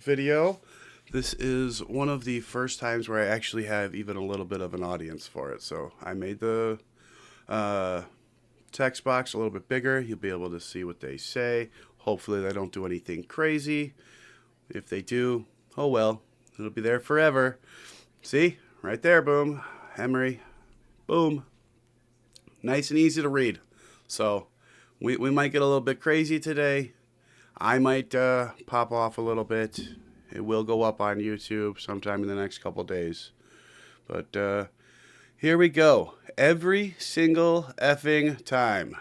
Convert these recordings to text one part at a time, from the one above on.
video. This is one of the first times where I actually have even a little bit of an audience for it. So I made the text box a little bit bigger. You'll be able to see what they say. Hopefully they don't do anything crazy. If they do, oh well, it'll be there forever. See? Right there, boom. Emery. Boom. Nice and easy to read. So we might get a little bit crazy today. I might pop off a little bit. It will go up on YouTube sometime in the next couple days. But here we go. Every single effing time.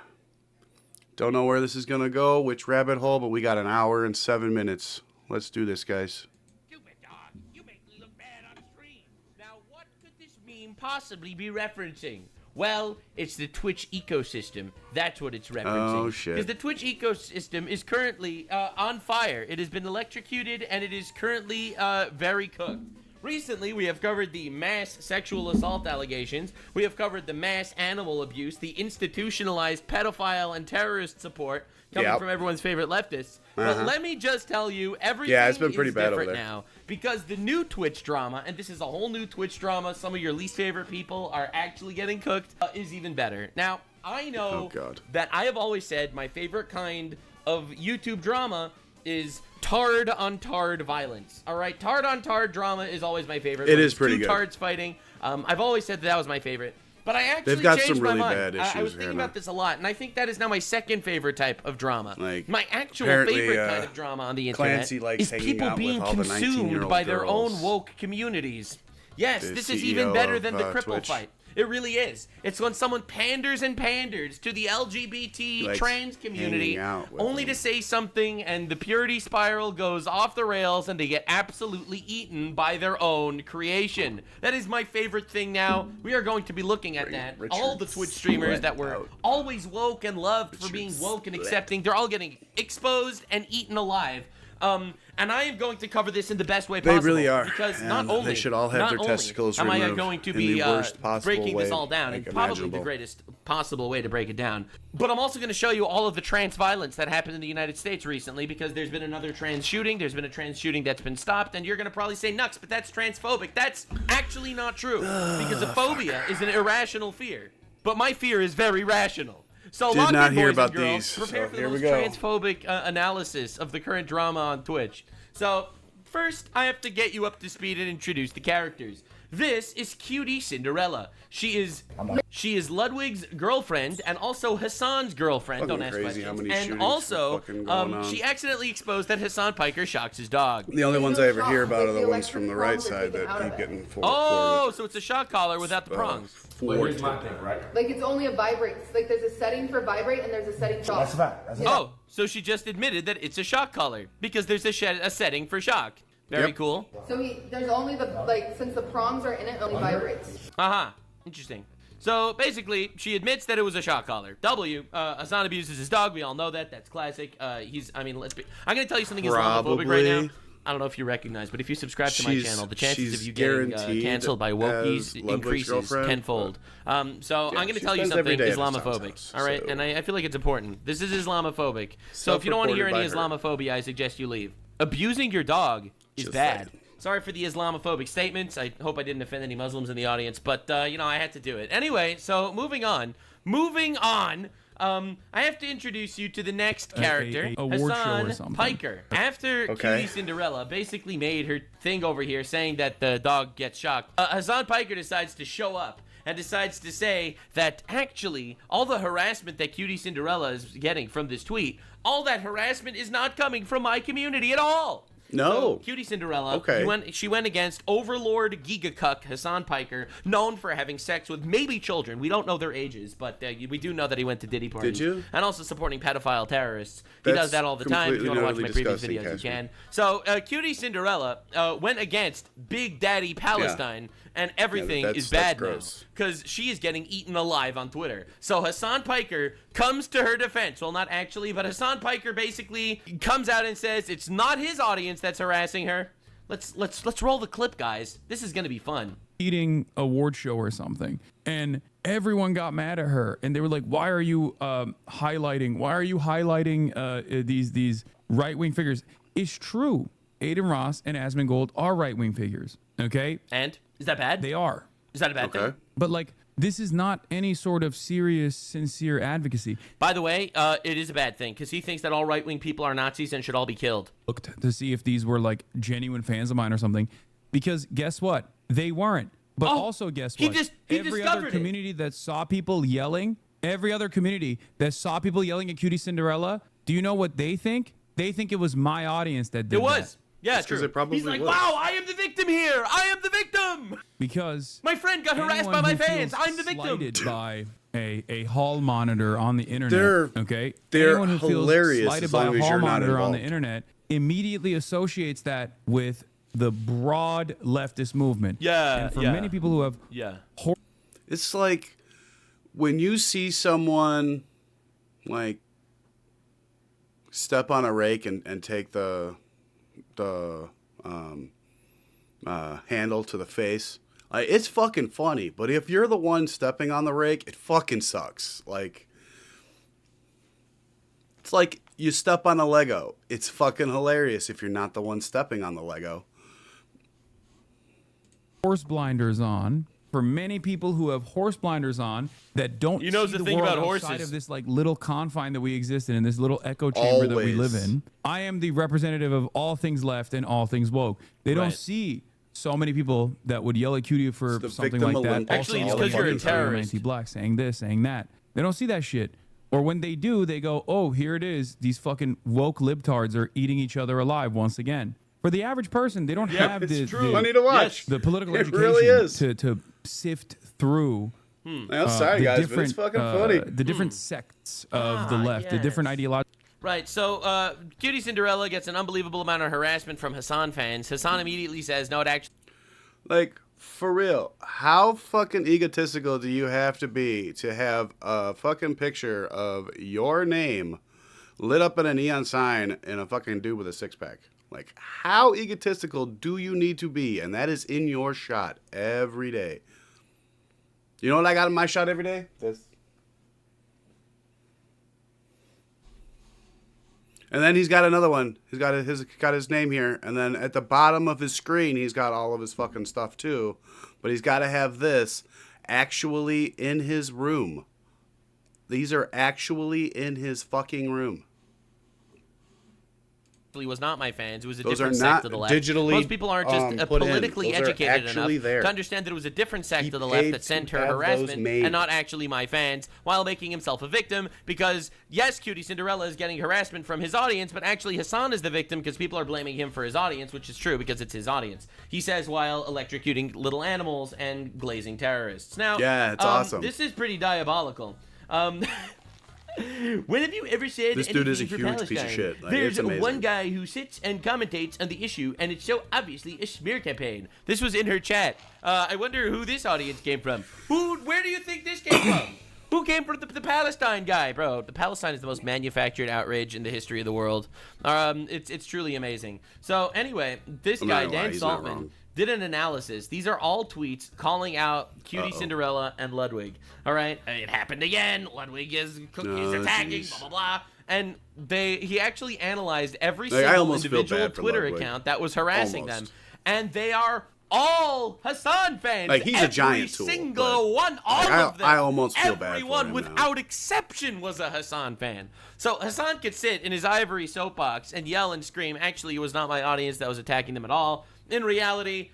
Don't know where this is going to go, which rabbit hole, but we got an hour and 7 minutes. Let's do this, guys. Stupid dog. You make me look bad on stream. Now, what could this meme possibly be referencing? Well, it's the Twitch ecosystem. That's what it's referencing. Oh, shit. Because the Twitch ecosystem is currently on fire. It has been electrocuted, and it is currently very cooked. Recently, we have covered the mass sexual assault allegations. We have covered the mass animal abuse, the institutionalized pedophile and terrorist support coming from everyone's favorite leftists. But let me just tell you, everything it's been pretty is bad different over there. now. Because the new Twitch drama, and this is a whole new Twitch drama, some of your least favorite people are actually getting cooked, is even better. Now, I know that I have always said my favorite kind of YouTube drama is tard on tard violence. All right, tard on tard drama is always my favorite. It is pretty two good. Tards fighting. I've always said that was my favorite. But I actually They've got changed some really my mind. bad issues. I was thinking about this a lot, and I think that is now my second favorite type of drama. Like, my actual apparently, favorite kind of drama on the internet Clancy likes is hanging people out being with all the consumed 19-year-old by their girls. own woke communities. Yes, The this is CEO even better than the of cripple Twitch. fight. It really is. It's when someone panders and panders to the LGBT trans community only to say something, and the purity spiral goes off the rails and they get absolutely eaten by their own creation. That is my favorite thing now. We are going to be looking at that. All the Twitch streamers that were always woke and loved for being woke and accepting, they're all getting exposed and eaten alive. And I am going to cover this in the best way possible. They really are. Because And not only they should all have their testicles am I removed going to in be the worst possible breaking this way, all down, like, and probably imaginable. the greatest possible way to break it down, but I'm also going to show you all of the trans violence that happened in the United States recently, because there's been another trans shooting. There's been a trans shooting that's been stopped, and you're going to probably say, Nux, but that's transphobic. That's actually not true, because a phobia is an irrational fear. But my fear is very rational. So Did not hear about girls, these. prepare So for here the we most go. transphobic analysis of the current drama on Twitch. So first, I have to get you up to speed and introduce the characters. This is Cutie Cinderella. She is Ludwig's girlfriend and also Hasan's girlfriend. Fucking Don't ask crazy how questions. many And shootings also, are fucking going on. she accidentally exposed that Hasan Piker shocks his dog. The only ones I ever hear about are the ones from the right side that keep getting Oh, so it's a shock collar without the prongs. Here's my thing, right? Like, it's only a vibrate. Like, there's a setting for vibrate and there's a setting for That's a fact. That's a fact. Oh, so she just admitted that it's a shock collar because there's a setting for shock. Very cool. So there's only the, like, since the prongs are in it, it only vibrates. Interesting. So basically, she admits that it was a shock collar. Hasan abuses his dog. We all know that. That's classic. I'm gonna tell you something Islamophobic right now. I don't know if you recognize, but if you subscribe to my channel, the chances of you getting canceled by wokies increases tenfold. So I'm going to tell you something Islamophobic, all right? And I feel like it's important. This is Islamophobic. So if you don't want to hear any Islamophobia, I suggest you leave. Abusing your dog is bad. Sorry for the Islamophobic statements. I hope I didn't offend any Muslims in the audience, but, I had to do it. Anyway, so moving on. I have to introduce you to the next character, Hasan Piker. After Cutie Cinderella basically made her thing over here saying that the dog gets shocked, Hasan Piker decides to show up and decides to say that actually all the harassment that Cutie Cinderella is getting from this tweet, all that harassment is not coming from my community at all. No. So, Cutie Cinderella, she went against Overlord Gigacuck Hasan Piker, known for having sex with maybe children. We don't know their ages, but we do know that he went to Diddy parties. Did you? And also supporting pedophile terrorists. He does that all the time. If you want to watch my previous videos, you can. So, Cutie Cinderella went against Big Daddy Palestine, and everything is bad now. Because she is getting eaten alive on Twitter. So Hasan Piker comes to her defense. Well, not actually, but Hasan Piker basically comes out and says it's not his audience that's harassing her. Let's roll the clip, guys. This is gonna be fun. Eating award show or something, and everyone got mad at her, and they were like, "Why are you highlighting? Why are you highlighting these right-wing figures?" It's true. Aiden Ross and Asmongold are right-wing figures. Okay, And is that bad? they are. Is that a bad thing? But like, this is not any sort of serious, sincere advocacy. By the way, it is a bad thing because he thinks that all right-wing people are Nazis and should all be killed. Looked to see if these were like genuine fans of mine or something, because guess what? They weren't. But also guess what? He every discovered other it. community that saw people yelling, every other community that saw people yelling at Cutie Cinderella, do you know what they think? They think it was my audience that did It was. that. Yeah, true. it probably He's like, was. wow, I am the victim here. I am the victim. Because My friend got harassed anyone by my who fans. feels I'm the victim. slighted by a hall monitor on the internet. They're Anyone who hilarious feels slighted as by long a as hall you're not monitor on the involved. internet immediately associates that with the broad leftist movement. Yeah, And for yeah. many people who have Yeah. It's like when you see someone like step on a rake and take the handle to the face. It's fucking funny, but if you're the one stepping on the rake, it fucking sucks. Like, it's like you step on a Lego. It's fucking hilarious if you're not the one stepping on the Lego. horse blinders on. For many people who have horse blinders on that don't You know see the the thing world about outside horses. of this like little confine that we exist in this little echo chamber that we live Always. in. I am the representative of all things left and all things woke. They don't Right. see so many people that would yell at Cutie for the something victim like that. Olympics. Actually, Also it's 'cause yelling you're a at you for terrorist. anti-black, saying this, saying that. They don't see that shit. Or when they do, they go, "Oh, here it is. These fucking woke libtards are eating each other alive once again." For the average person, they don't have It's the, true. Funny to watch. the political It education really is. to sift through I'm sorry, the guys, but different, it's fucking funny. the different sects of the left, the different yes. ideologies. Right, so Cutie Cinderella gets an unbelievable amount of harassment from Hasan fans. Hasan immediately says, no, it actually... Like, for real, how fucking egotistical do you have to have a fucking picture of your name lit up in a neon sign and a fucking dude with a six-pack? Like, how egotistical do you need to be? And that is in your shot every day. You know what I got in my shot every day? This. And then he's got another one. He's got his name here. And then at the bottom of his screen, he's got all of his fucking stuff too. But he's got to have this actually in his room. These are actually in his fucking room. was not my fans. It was a Those different are sect not of the left. digitally, Most people aren't just put in. politically Those are educated actually enough there. to understand that it was a different sect He of the left paid that sent to her have those harassment made. and not actually my fans, while making himself a victim because, yes, Cutie Cinderella is getting harassment from his audience, but actually Hasan is the victim because people are blaming him for his audience, which is true because it's his audience. He says while electrocuting little animals and glazing terrorists. Now, Yeah, it's awesome. This is pretty diabolical. When have you ever said This dude is a anything for huge Palestine? piece of shit. Like, There's it's amazing. one guy who sits and commentates on the issue, and it's so obviously a smear campaign. This was in her chat. I wonder who this audience came from. Where do you think this came from? Who came from the Palestine guy, bro? The Palestine is the most manufactured outrage in the history of the world. It's truly amazing. So anyway, this I'm guy, not gonna lie, Dan he's not Saltman, wrong. did an analysis. These are all tweets calling out Cutie Cinderella and Ludwig. All right, it happened again. Ludwig is cookies Oh, attacking, jeez. blah blah blah. And he actually analyzed every Like, I single almost feel individual bad for Twitter Ludwig. account that was harassing Almost. them, and they are all Hasan fans. Like, he's a giant Every tool, single but, one, all like, of them. I almost feel bad for Everyone, him without now. exception, was a Hasan fan. So Hasan could sit in his ivory soapbox and yell and scream, actually, it was not my audience that was attacking them at all. In reality,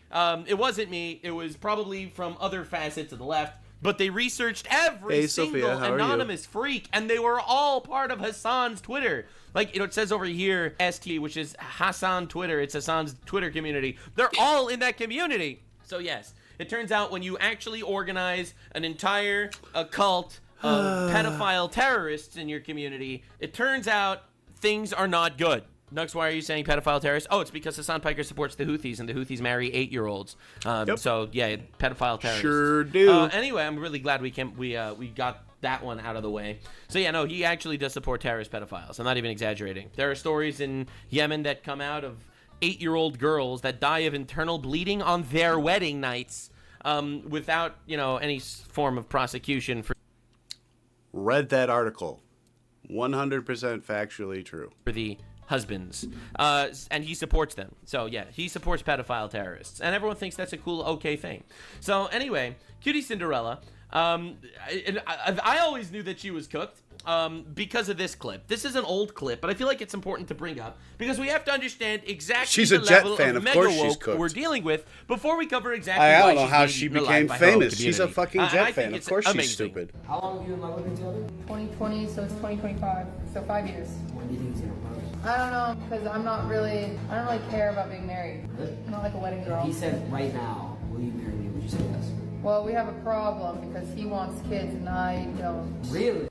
it wasn't me. It was probably from other facets of the left. But they researched every Hey, single Sophia, how are you? anonymous freak, and they were all part of Hasan's Twitter. Like, it says over here, ST, which is Hasan Twitter. It's Hasan's Twitter community. They're all in that community. So, yes, it turns out when you actually organize an entire cult of pedophile terrorists in your community, it turns out things are not good. Nux, why are you saying pedophile terrorists? Oh, it's because Hasan Piker supports the Houthis, and the Houthis marry 8-year-olds. So, yeah, pedophile terrorists. Sure do. Anyway, I'm really glad we got that one out of the way. So, yeah, no, he actually does support terrorist pedophiles. I'm not even exaggerating. There are stories in Yemen that come out of 8-year-old girls that die of internal bleeding on their wedding nights without, any form of prosecution for Read that article. 100% factually true. the husbands, and he supports them. So yeah, he supports pedophile terrorists, and everyone thinks that's a cool, okay thing. So anyway, Cutie Cinderella. I always knew that she was cooked because of this clip. This is an old clip, but I feel like it's important to bring up because we have to understand exactly She's the a Jet level fan. of Of course she's mega-woke cooked. we're dealing with before we cover exactly I why don't know she's how being she eaten alive became by her own famous. She's a community. fucking I Jet think fan. Of it's course she's amazing. stupid. How long have you and love with each other? 2020, so it's 2025. So 5 years. When do you think he's gonna propose? I don't know, because I don't really care about being married. I'm not like a wedding girl. He said right now, will you marry me? Would you say yes? Well, we have a problem because he wants kids and I don't. Really?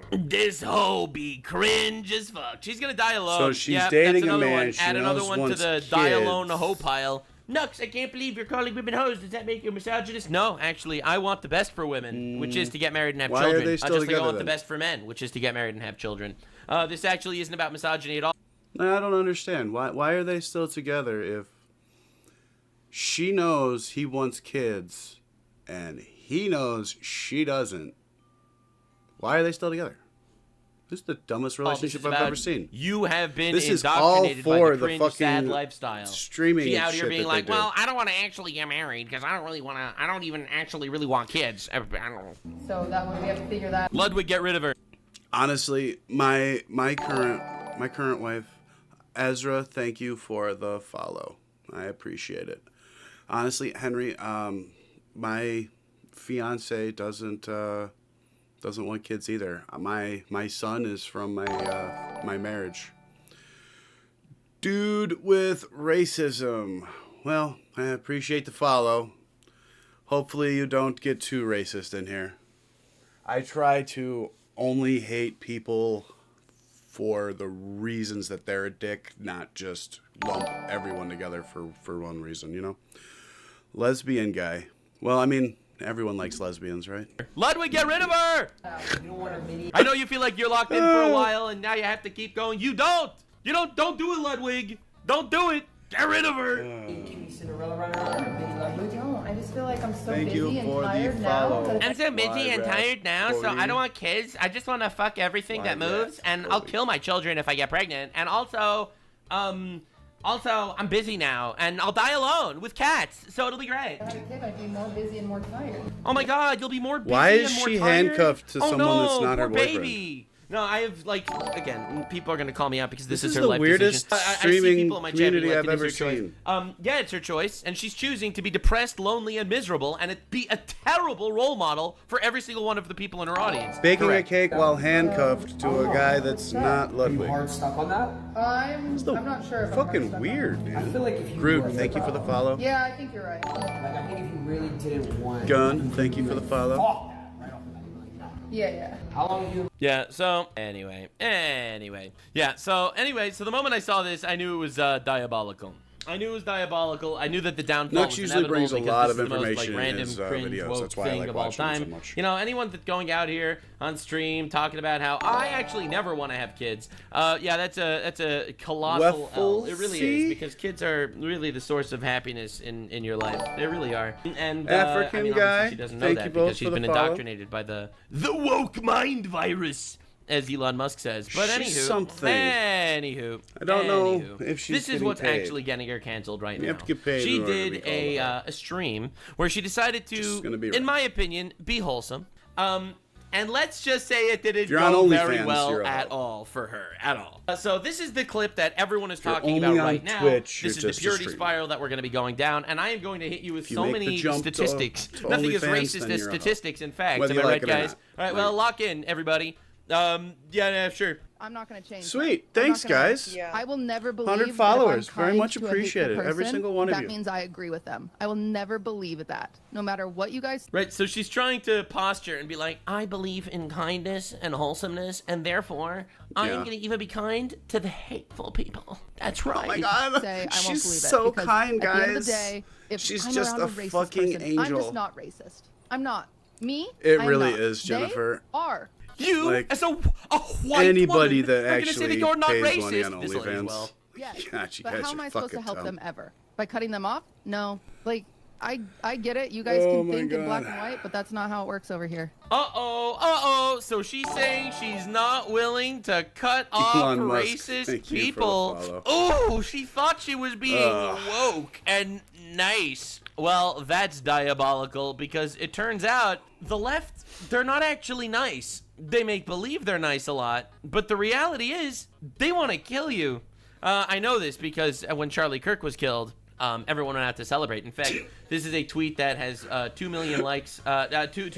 This hoe be cringe as fuck. She's gonna die alone. So she's Yep, dating that's a another man one. she Add another knows one to wants the die alone kids. hoe pile. Nux, I can't believe you're calling women hoes. Does that make you a misogynist? No, actually, I want the best for women, which is to get married and have Why are children. they still Just like I together, want the then? best for men, which is to get married and have children. This actually isn't about misogyny at all. I don't understand. Why are they still together if she knows he wants kids and he knows she doesn't? Why are they still together? This is the dumbest All this relationship is I've about ever seen. You have been This is all indoctrinated for by the the cringe, sad fucking lifestyle. streaming She out shit here being that like, they do. well, I don't want to actually get married because I don't really want to. I don't even actually really want kids. I don't. So that way we have to figure that. Ludwig, get rid of her. Honestly, my current wife, Ezra, thank you for the follow. I appreciate it. Honestly, Henry, my fiance doesn't want kids either. My son is from my marriage. Dude with racism. Well, I appreciate the follow. Hopefully you don't get too racist in here. I try to only hate people for the reasons that they're a dick, not just lump everyone together for one reason, you know? Lesbian guy. Well, I mean, everyone likes lesbians, right? Ludwig, get rid of her! You don't want a mini? I know you feel like you're locked in for a while and now you have to keep going. You don't! Don't do it, Ludwig! Don't do it! Get rid of her! Cutie Cinderella runner or a mini I Ludwig? don't. I just feel like I'm so Thank you busy and for the tired now. follow. that I'm it's so busy Why, and Ralph? tired now, so I Cody? don't want kids. I just want to fuck everything Why, that moves, Ralph? and I'll Cody? kill my children if I get pregnant. And also, I'm busy now, and I'll die alone with cats, so it'll be great. If I had a kid, I'd be more busy and more tired. Oh my God, you'll be more busy Why is and more she tired? handcuffed to Oh someone no, that's not her poor boyfriend? baby. No, I have again, people are gonna call me out because this This is is her the life weirdest decision. I see streaming people in my chat being community like, I've it is ever her choice. seen. Yeah, it's her choice, and she's choosing to be depressed, lonely, and miserable, and it be a terrible role model for every single one of the people in her audience. Baking Correct. a cake while handcuffed to a guy that's not Are you Ludwig. hard stuck on that? I'm not sure if I'm Fucking hard stuck on weird, it. I man. feel like if you Groot, were- thank you for the follow. Yeah, I think you're right. Like I think if you really didn't want Gun, thank you for the follow. fuck that right off the bat, you'd be like, nah. Yeah. How long have you Yeah, so anyway. So the moment I saw this, I knew it was diabolical. I knew that the downfall Nux was usually inevitable brings a because lot this of is the most, information in random, his, cringe, videos. woke That's why I thing like of all watching him so time. much. You know, anyone that's going out here on stream talking about how I actually never want to have kids. Yeah, that's a colossal L. It really Waffle-see? is, because kids are really the source of happiness in your life. They really are. And African I mean, guy, obviously she doesn't know thank that you both because she's for the been follow. indoctrinated by the woke mind virus, as Elon Musk says. But She's anywho, something. anywho, I don't know anywho, if she's this is getting what's paid. actually getting her canceled right You now. have to get paid She in order to did be called a stream where she decided Just to, gonna be in right. my opinion, be wholesome. And let's just say it didn't you're on go very OnlyFans, well you're a at hoe. all for her, at all. So this is the clip that everyone is you're talking only about on right now. Twitch, This you're is the just a purity streamer. spiral that we're going to be going down, and I am going to hit you with you so make the many jump to statistics. Nothing as OnlyFans, racist then as you're a hoe. statistics and facts. Whether Am I you right, like it or guys? not. All right, well, lock in, everybody. Yeah, sure. I'm not going to change. Sweet, that. I'm thanks not gonna- guys. I will never believe 100 that if I'm followers, very kind much to a hateful appreciated, every person, single one of that you. means I agree with them. I will never believe that, no matter what you guys. Right, so she's trying to posture and be like, I believe in kindness and wholesomeness, and therefore, I am Yeah. going to even be kind to the hateful people. That's right. Oh my god, Say I won't she's believe it. so because kind, at the end of guys. the day, if She's I'm just around a a racist fucking person, I'm angel. just not racist. I'm not. Me? It I'm really not. is, Jennifer. They are. You, Like, as a white anybody woman, that are gonna say actually that you're not pays racist. money on This lady as OnlyFans. well. Yes. God, you but guys how am are I supposed to fucking help dumb. them ever? By cutting them off? No. Like, I get it. You guys Oh can my think in black God. and white, but that's not how it works over here. Uh-oh. So she's saying she's not willing to cut off Elon Musk, racist thank you for the people. follow. Oh, she thought she was being woke and nice. Well, that's diabolical because it turns out the left, they're not actually nice. They make believe they're nice a lot, but the reality is they want to kill you. I know this because when Charlie Kirk was killed, everyone went out to celebrate. In fact, this is a tweet that has 2 million likes, 2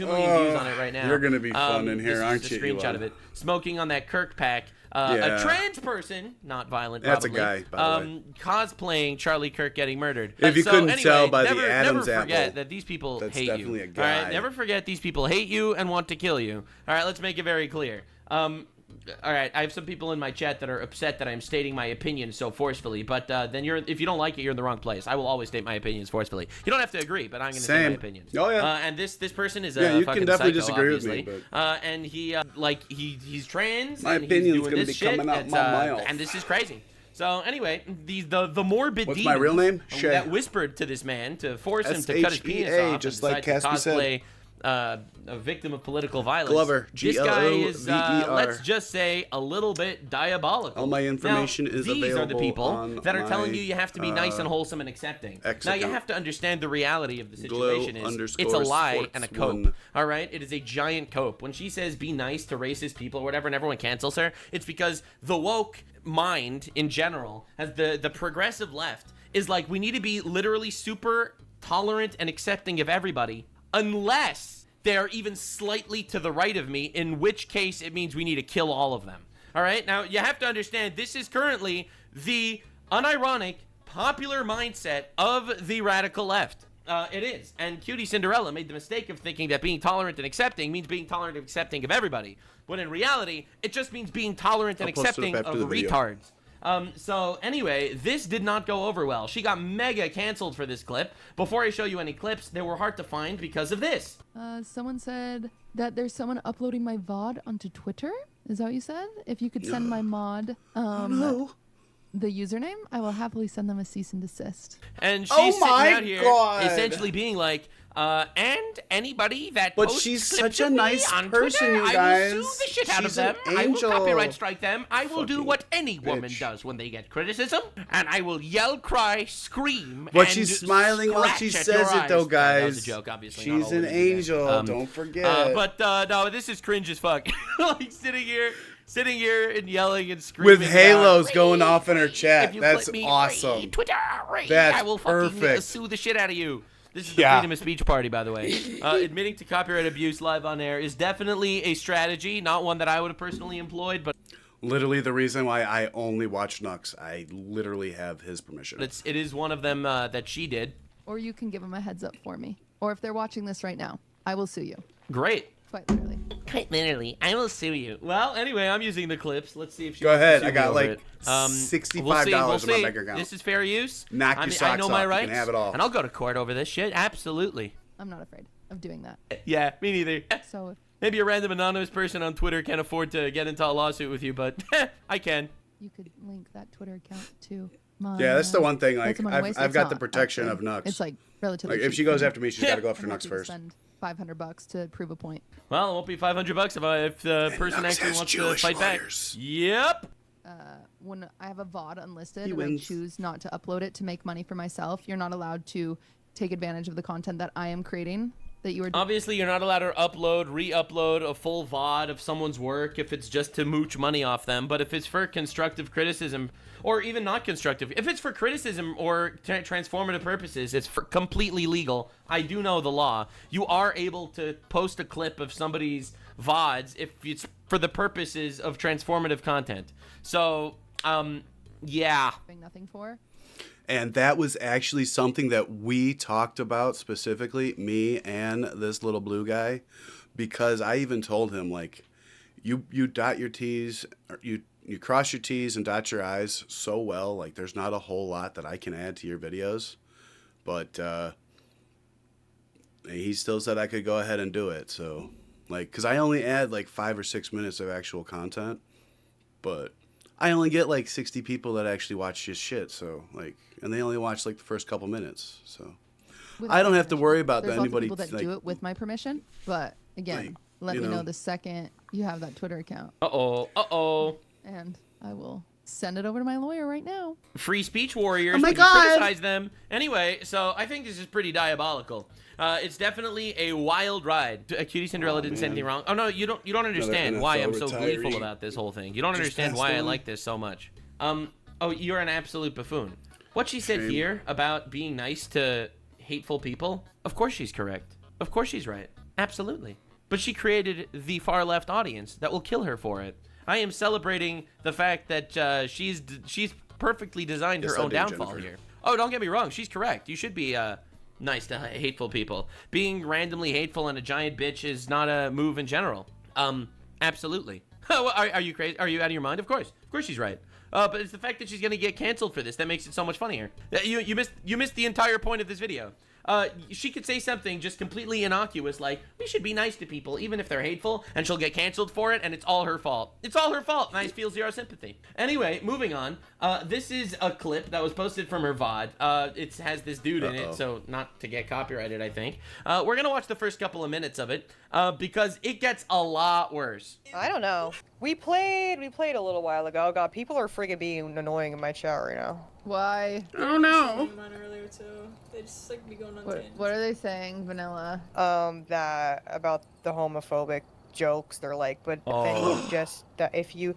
million views on it right now. You're gonna be fun in here, aren't this you, is a screenshot Elon? of it. Smoking on that Kirk pack. Yeah. A trans person, not violent, That's a probably, guy, by the way. cosplaying Charlie Kirk getting murdered. If you couldn't anyway, tell by the never Adam's forget apple, that these people that's hate definitely you. a guy. All right, never forget these people hate you and want to kill you. All right, let's make it very clear. All right, I have some people in my chat that are upset that I'm stating my opinion so forcefully, but then if you don't like it, you're in the wrong place. I will always state my opinions forcefully. You don't have to agree, but I'm going to say my opinions. Oh, yeah. And this person is Yeah, a you fucking can definitely psycho, disagree with obviously. me, but And he's trans. My and opinion's he's doing gonna this be coming shit. out my mouth. And this is crazy. So anyway, the morbid What's demons my real name? Shay. that whispered to this man to force him to cut his penis SHEA, off, just and like decide to Caspi said. cosplay a victim of political violence. Glover, This guy is, Glover. let's just say, a little bit diabolical. All my information now, is these are the available people on that are telling my, you have to be nice and wholesome and accepting. X Now, you account. have to understand the reality of the Glow situation is _ it's a lie sports and a cope. one. All right? It is a giant cope. When she says be nice to racist people or whatever and everyone cancels her, it's because the woke mind in general, as the progressive left, is like, we need to be literally super tolerant and accepting of everybody unless they're even slightly to the right of me, in which case it means we need to kill all of them. All right? Now, you have to understand, this is currently the unironic, popular mindset of the radical left. It is. And Cutie Cinderella made the mistake of thinking that being tolerant and accepting means being tolerant and accepting of everybody. When in reality, it just means being tolerant and I'll post it accepting up after of the video. retards. So anyway, this did not go over well. She got mega canceled for this clip. Before I show you any clips, they were hard to find because of this. Someone said that there's someone uploading my VOD onto Twitter. Is that what you said? If you could send my mod the username, I will happily send them a cease and desist. And she's Oh sitting my out here God. essentially being like, and anybody that But posts she's clips such a of me nice on person, Twitter, you I guys. will sue the shit out of She's an them. I will angel. copyright strike them. I will do Fucking what any woman bitch. does when they get criticism, and I will yell, cry, scream, But and she's smiling while she scratch at says your it, though, eyes. guys. That was a joke, obviously. Not She's all an women do that. angel. Don't forget. But no, this is cringe as fuck. Like sitting here and yelling and screaming. With halos about, going "Ray, off in her Ray, chat. if you That's clip me, awesome. Ray, Twitter, Ray, That's I will fucking perfect. sue the shit out of you. This is the Yeah. freedom of speech party, by the way. Admitting to copyright abuse live on air is definitely a strategy, not one that I would have personally employed, but Literally the reason why I only watch Nux. I literally have his permission. it is one of them that she did. Or you can give them a heads up for me. Or if they're watching this right now, I will sue you. Great. Quite literally. Quite literally, I will sue you. Well, anyway, I'm using the clips. Let's see if she Go wants to ahead. sue I me got over like it. $65 we'll see. in my see. bank account. This is fair use. Knock your I socks know my off. You rights. can have it all. And I'll go to court over this shit. Absolutely. I'm not afraid of doing that. Yeah, me neither. So if Maybe a random anonymous person on Twitter can't afford to get into a lawsuit with you, but I can. you could link that Twitter account to my... Yeah, that's the one thing. Like, that's my voice. I've It's got the not, protection actually. of Nux. It's like relatively Like, if cheap she goes for me. after me, she's got to go after I'm Nux happy to first. spend $500 to prove a point. Well, it won't be $500 if the person Nux actually has wants Jewish to fight lawyers. back. Yep. When I have a VOD unlisted He and I wins. choose not to upload it to make money for myself, you're not allowed to take advantage of the content that I am creating. That you are. Obviously, you're not allowed to upload, re-upload a full VOD of someone's work if it's just to mooch money off them. But if it's for constructive criticism, or even not constructive, if it's for criticism or transformative purposes, it's completely legal. I do know the law. You are able to post a clip of somebody's VODs if it's for the purposes of transformative content. So, yeah. Nothing for. And that was actually something that we talked about specifically, me and this little blue guy, because I even told him, like, you dot your T's, or you cross your T's and dot your I's so well. Like, there's not a whole lot that I can add to your videos. But he still said I could go ahead and do it. So, like, because I only add, like, 5 or 6 minutes of actual content. But I only get, like, 60 people that actually watch his shit. So, like, and they only watch, like, the first couple minutes. So, With I my don't have to permission. worry about There's that. lots of Anybody people that like, do it with my permission, but again, like, let you me know know. the second you have that Twitter account, Uh-oh. and I will send it over to my lawyer right now. Free speech warriors. Oh my when you God. criticize them. Anyway, so I think this is pretty diabolical. It's definitely a wild ride. Cutie Cinderella didn't say anything wrong. Oh no, you don't understand why NFL I'm so gleeful retiree about this whole thing. You don't understand passed why I on. like this so much. Oh, you're an absolute buffoon. What she said Shame. here about being nice to hateful people, of course she's correct. Of course she's right. Absolutely. But she created the far left audience that will kill her for it. I am celebrating the fact that she's perfectly designed her Yes, I own do, downfall Jennifer. here. Oh, don't get me wrong. She's correct. You should be nice to hateful people. Being randomly hateful and a giant bitch is not a move in general. Absolutely. Are you crazy? Are you out of your mind? Of course she's right. But it's the fact that she's gonna get canceled for this that makes it so much funnier. You missed the entire point of this video. She could say something just completely innocuous like, we should be nice to people even if they're hateful, and she'll get canceled for it, and it's all her fault. It's all her fault, and I feel zero sympathy. Anyway, moving on. This is a clip that was posted from her VOD. It has this dude in it, so not to get copyrighted, I think. We're gonna watch the first couple of minutes of it, because it gets a lot worse. I don't know. We played a little while ago. God, people are friggin' being annoying in my chat right now. Why? Oh no. Mine earlier too. They just like be going on What tangents. are they saying, Vanilla? That about the homophobic jokes. They're like, but then you just that if you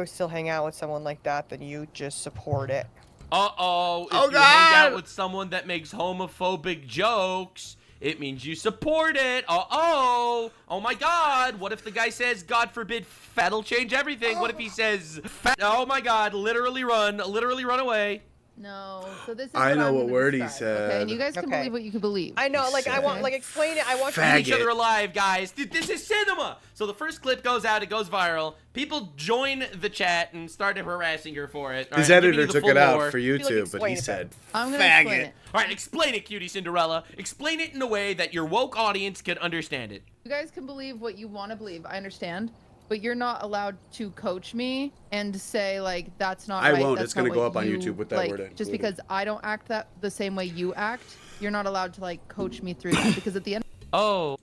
still hang out with someone like that, then you just support it. Uh-oh. If Oh, you hang out God. with someone that makes homophobic jokes, it means you support it. Uh-oh. Oh, my God. What if the guy says, God forbid, fat'll change everything? What if he says, fat? Oh, my God. Literally run away. No. So this is I know I'm what gonna word he describe, Okay, said. and you guys can Okay. believe what you can believe. I know, like I want, Sad. like explain it. I want Faggot. Each other alive, guys. Dude, this is cinema. So the first clip goes out. It goes viral. People join the chat and started harassing her for it. All His right, I'm giving editor you the took full it out lore. for like YouTube, but explain he it said, I'm gonna explain faggot. it. All right, explain it, Cutie Cinderella. Explain it in a way that your woke audience can understand it. You guys can believe what you want to believe. I understand. But you're not allowed to coach me and say like that's not I right. won't. That's It's gonna not go what up on you, YouTube with that like, word Just included. because I don't act that the same way you act, you're not allowed to like coach me through that. Because at the end, Oh.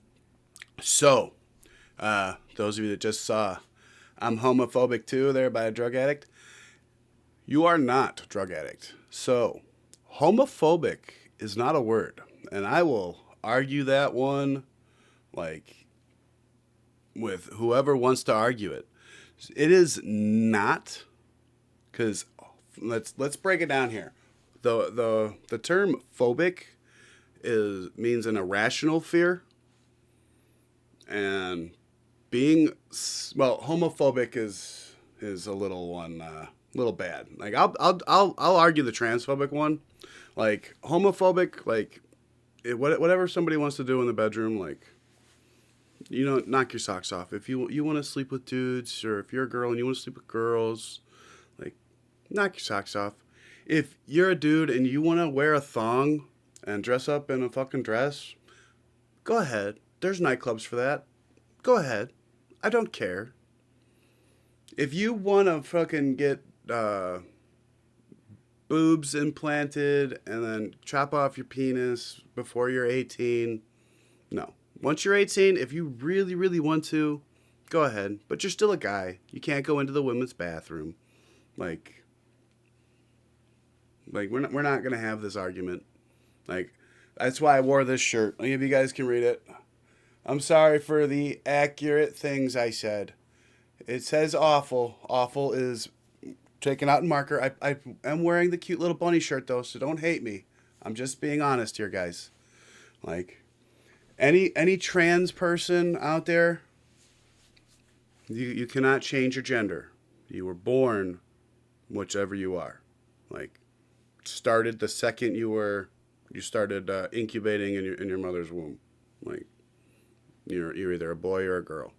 So, those of you that just saw, I'm homophobic too there by a drug addict. You are not a drug addict. So, homophobic is not a word. And I will argue that one like with whoever wants to argue it. It is not, because let's break it down here. The term phobic means an irrational fear. And being homophobic is a little bad. Like I'll argue the transphobic one. Like homophobic, like whatever somebody wants to do in the bedroom, like, you know, knock your socks off. If you want to sleep with dudes, or if you're a girl and you want to sleep with girls, like, knock your socks off. If you're a dude and you want to wear a thong and dress up in a fucking dress, go ahead. There's nightclubs for that. Go ahead. I don't care. If you want to fucking get boobs implanted and then chop off your penis before you're 18, no. Once you're 18, if you really, really want to, go ahead. But you're still a guy. You can't go into the women's bathroom. Like we're not gonna have this argument. Like, that's why I wore this shirt. Any of you guys can read it. I'm sorry for the accurate things I said. It says awful. Awful is taken out in marker. I am wearing the cute little bunny shirt though, so don't hate me. I'm just being honest here, guys. Like, any trans person out there, you cannot change your gender. You were born whichever you are. Like, started the second you started incubating in your mother's womb. Like, you're either a boy or a girl.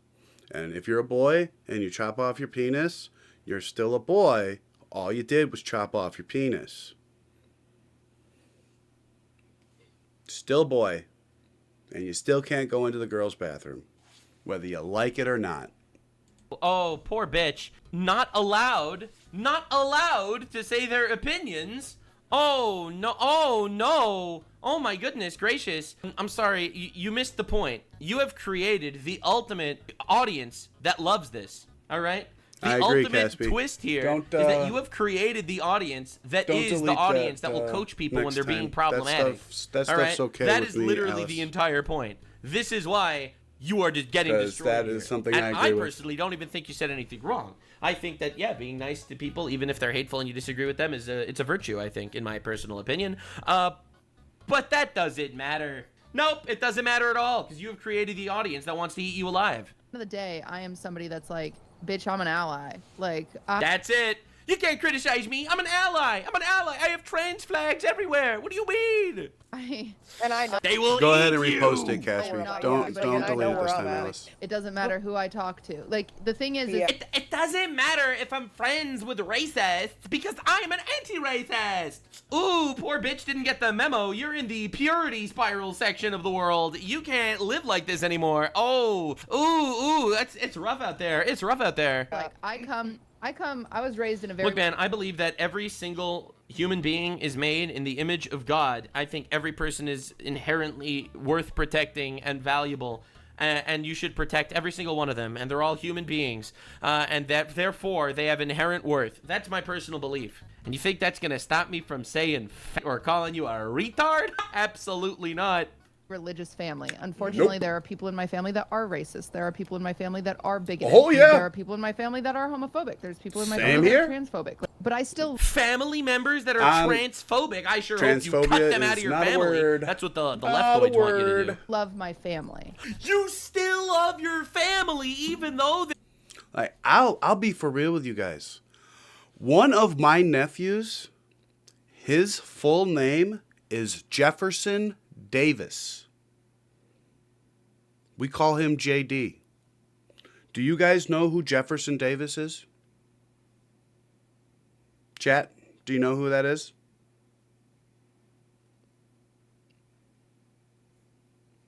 And if you're a boy and you chop off your penis, you're still a boy. All you did was chop off your penis. Still boy. And you still can't go into the girls' bathroom, whether you like it or not. Oh, poor bitch. Not allowed to say their opinions Oh no! Oh no! Oh my goodness gracious! I'm sorry, you missed the point. You have created the ultimate audience that loves this. All right. The I agree, ultimate Caspi. twist here Don't, is that you have created the audience that don't is the delete audience that, that will coach people when next they're being time. problematic. That All right? stuff's okay That with is me, literally Alice. the entire point. This is why you are just getting 'Cause destroyed. that here. is something and I agree with. personally don't even think you said anything wrong. I think that being nice to people, even if they're hateful and you disagree with them, it's a virtue. I think, in my personal opinion. But that doesn't matter. Nope, it doesn't matter at all because you have created the audience that wants to eat you alive. End of the day, I am somebody that's like, bitch, I'm an ally. Like, That's it. You can't criticize me. I'm an ally. I'm an ally. I have trans flags everywhere. What do you mean? And I know. They will Go eat ahead and you. repost it, I am Caspi. not Don't yours, but don't I delete know it this where time, I'm at. Alice. it doesn't matter who I talk to. Like, the thing is, Yeah. It doesn't matter if I'm friends with racists because I'm an anti-racist. Ooh, poor bitch didn't get the memo. You're in the purity spiral section of the world. You can't live like this anymore. Oh, ooh, it's rough out there. It's rough out there. like, I was raised in a very Look, man, I believe that every single human being is made in the image of God. I think every person is inherently worth protecting and valuable. And you should protect every single one of them. And they're all human beings. And that therefore, they have inherent worth. That's my personal belief. And you think that's going to stop me from saying or calling you a retard? Absolutely not. religious family. Unfortunately, there are people in my family that are racist. There are people in my family that are bigoted. Oh, yeah. There are people in my family that are homophobic. There's people in my Same family here. that are transphobic. But I still Family members that are transphobic. I sure hope you cut transphobia them out of is your not a family. word. That's what the Not a leftoids want you to word. do. love my family. You still love your family, even though Like, I'll be for real with you guys. One of my nephews, his full name is Jefferson Davis. We call him JD. Do you guys know who Jefferson Davis is? Chat, do you know who that is?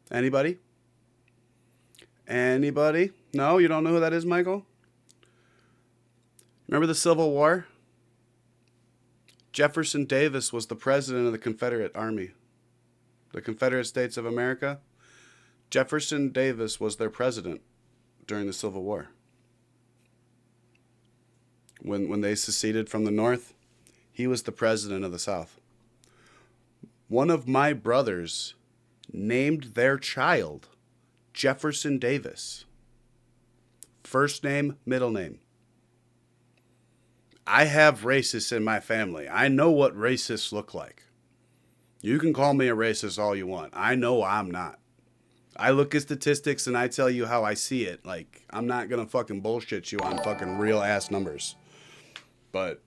Anybody? Anybody? No, you don't know who that is, Michael? Remember the Civil War? Jefferson Davis was the president of the Confederate Army. The Confederate States of America. Jefferson Davis was their president during the Civil War. When they seceded from the North, he was the president of the South. One of my brothers named their child Jefferson Davis. First name, middle name. I have racists in my family. I know what racists look like. You can call me a racist all you want. I know I'm not. I look at statistics and I tell you how I see it. Like, I'm not going to fucking bullshit you on fucking real ass numbers. But,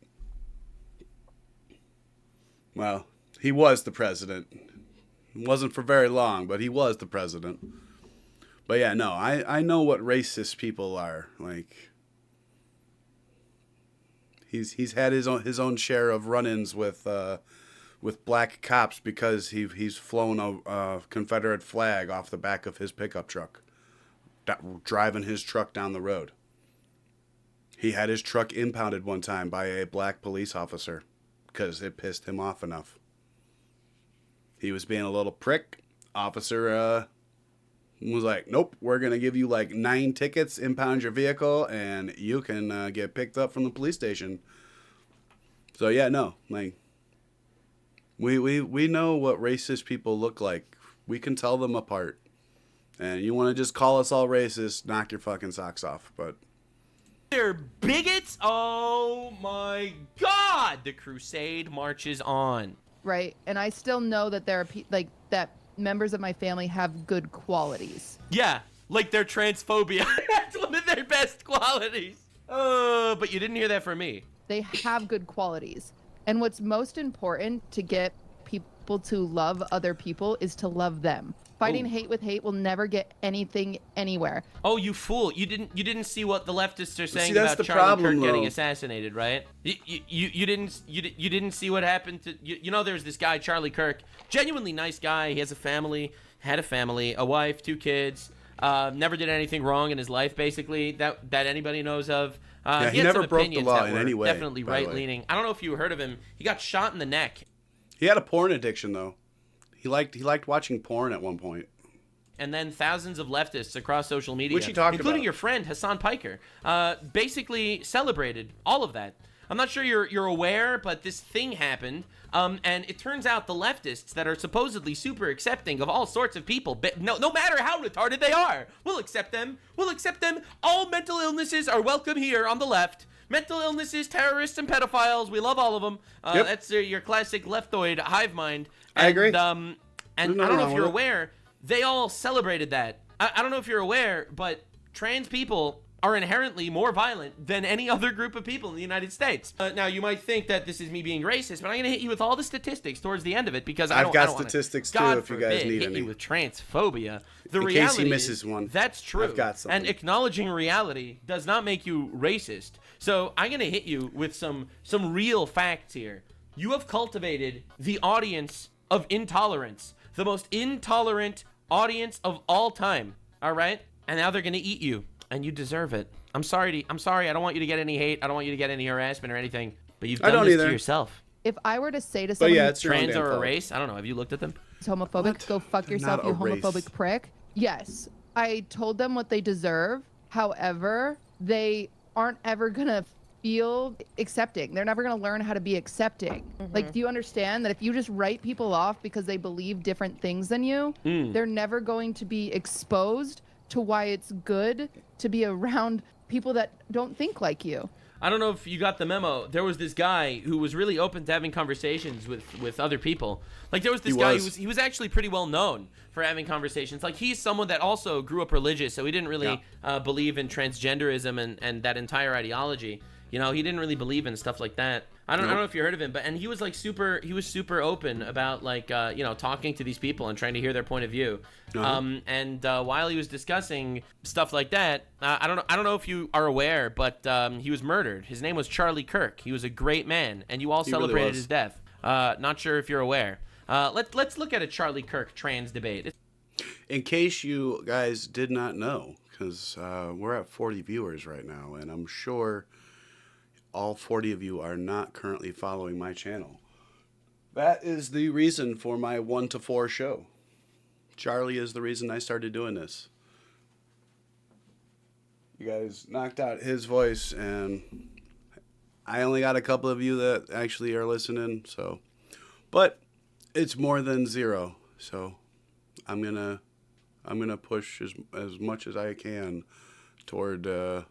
well, he was the president. It wasn't for very long, but he was the president. But yeah, no, I know what racist people are. Like, he's had his own share of run-ins with black cops because he's flown a Confederate flag off the back of his pickup truck, driving his truck down the road. He had his truck impounded one time by a black police officer because it pissed him off enough. He was being a little prick. Officer was like, nope, we're going to give you like 9 tickets, impound your vehicle, and you can get picked up from the police station. So yeah, no, like, we know what racist people look like. We can tell them apart. And you want to just call us all racist, knock your fucking socks off. But they're bigots. Oh my God! The crusade marches on. Right? And I still know that there are that members of my family have good qualities. Yeah, like their transphobia. That's one of their best qualities. But you didn't hear that from me. They have good qualities. And what's most important to get people to love other people is to love them. Fighting hate with hate will never get anything anywhere. Oh, you fool! You didn't see what the leftists are saying that's about the Charlie problem, Kirk getting though. assassinated, right? You didn't see what happened to you know. There's this guy Charlie Kirk, genuinely nice guy. He has a family, had a family, a wife, 2 kids. Never did anything wrong in his life, basically that anybody knows of. yeah, he had never some broke the opinions law that in were any way. Definitely by the way. right leaning. I don't know if you heard of him. He got shot in the neck He had a porn addiction though. He liked watching porn at one point. And then thousands of leftists across social media, Which he talked including about. your friend Hasan Piker, basically celebrated all of that. I'm not sure you're aware, but this thing happened, and it turns out the leftists that are supposedly super accepting of all sorts of people, no matter how retarded they are, we'll accept them. We'll accept them. All mental illnesses are welcome here on the left. Mental illnesses, terrorists, and pedophiles. We love all of them. Yep. That's your classic leftoid hive mind. I agree. And I There's don't nothing know wrong if you're with it. aware, they all celebrated that. I don't know if you're aware, but trans people are inherently more violent than any other group of people in the United States. Now, you might think that this is me being racist, but I'm going to hit you with all the statistics towards the end of it because I I've don't got wanna, statistics, too, God if you guys forbid, need hit any. you with transphobia. The In case reality he misses is, one, that's true. I've got something. And acknowledging reality does not make you racist. So I'm going to hit you with some real facts here. You have cultivated the audience of intolerance, the most intolerant audience of all time. All right? And now they're going to eat you, and you deserve it. I'm sorry. I don't want you to get any hate. I don't want you to get any harassment or anything. But you've done this to yourself. If I were to say to But someone yeah, who's it's your own Trans damn or a fault. race? I don't know. Have you looked at them? homophobic, go fuck They're yourself, not you a race. homophobic prick. Yes, I told them what they deserve. However, they aren't ever gonna feel accepting. They're never gonna learn how to be accepting. Like, do you understand that if you just write people off because they believe different things than you, they're never going to be exposed to why it's good to be around people that don't think like you. I don't know if you got the memo. There was this guy who was really open to having conversations with other people. Like, there was this guy who was actually pretty well known for having conversations. Like, he's someone that also grew up religious, so he didn't really believe in transgenderism and that entire ideology. You know, he didn't really believe in stuff like that. I don't know if you heard of him, but he was like super open about like talking to these people and trying to hear their point of view. While he was discussing stuff like that, I don't know if you are aware, but he was murdered. His name was Charlie Kirk. He was a great man, and you all celebrated his death. Not sure if you're aware. Let's look at a Charlie Kirk trans debate. In case you guys did not know, because we're at 40 viewers right now, and I'm sure all 40 of you are not currently following my channel. That is the reason for my 1 to 4 show. Charlie is the reason I started doing this. You guys knocked out his voice, and I only got a couple of you that actually are listening, so. But it's more than 0, so I'm gonna push as much as I can toward the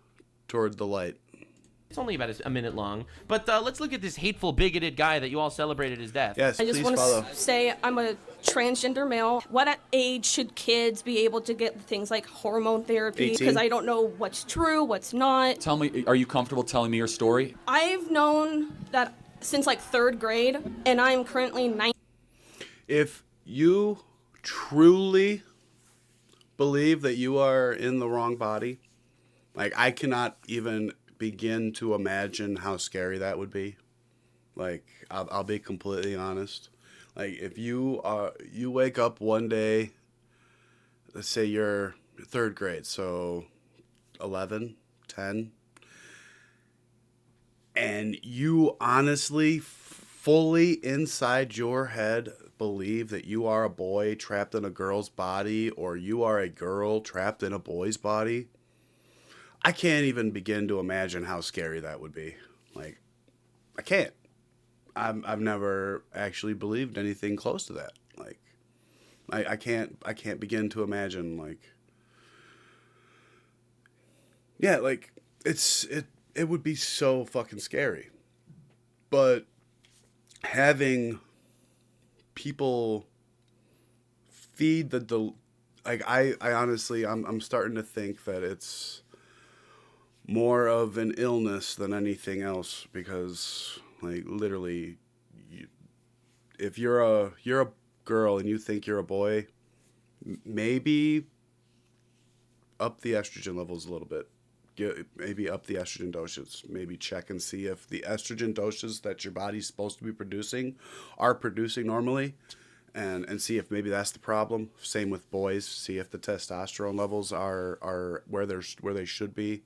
light. It's only about a minute long, but let's look at this hateful, bigoted guy that you all celebrated his death. Yes, I just please want follow. to say I'm a transgender male. What age should kids be able to get things like hormone therapy? 18. Because I don't know what's true, what's not. Tell me, are you comfortable telling me your story? I've known that since like 3rd grade, and I'm currently 9. If you truly believe that you are in the wrong body, like, I cannot even begin to imagine how scary that would be. Like, I'll be completely honest. Like, if you wake up one day, let's say you're 3rd grade, so 11, 10, and you honestly, fully inside your head believe that you are a boy trapped in a girl's body, or you are a girl trapped in a boy's body, I can't even begin to imagine how scary that would be. Like, I can't. I've never actually believed anything close to that. Like, I can't begin to imagine, like, yeah, like, it would be so fucking scary. But having people feed the like, I honestly, I'm starting to think that it's more of an illness than anything else, because, like, literally, if you're a girl and you think you're a boy, maybe up the estrogen levels a little bit. Maybe up the estrogen doses. Maybe check and see if the estrogen doses that your body's supposed to be producing are producing normally, and see if maybe that's the problem. Same with boys. See if the testosterone levels are where they should be,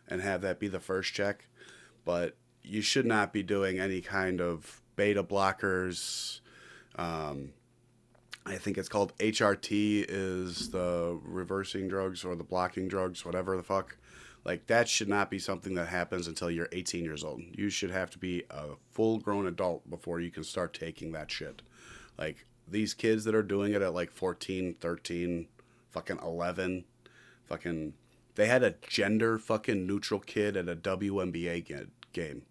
and have that be the first check. But you should not be doing any kind of beta blockers, I think it's called HRT, is the reversing drugs or the blocking drugs, whatever the fuck. Like, that should not be something that happens until you're 18 years old. You should have to be a full-grown adult before you can start taking that shit. Like, these kids that are doing it at like 14, 13, fucking 11, fucking... They had a gender fucking neutral kid at a WNBA game.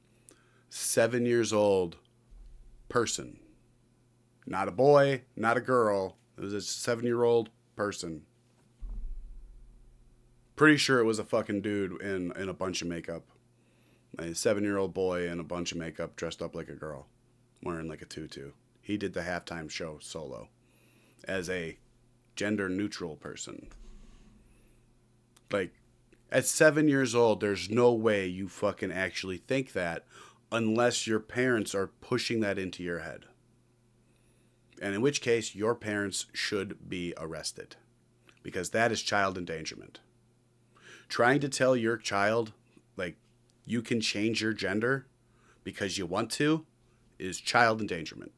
7 years old person. Not a boy, not a girl. It was a 7-year-old person. Pretty sure it was a fucking dude in a bunch of makeup. A 7-year-old boy in a bunch of makeup dressed up like a girl. Wearing like a tutu. He did the halftime show solo. As a gender neutral person. Like, at 7 years old, there's no way you fucking actually think that unless your parents are pushing that into your head. And in which case, your parents should be arrested. Because that is child endangerment. Trying to tell your child, like, you can change your gender because you want to, is child endangerment.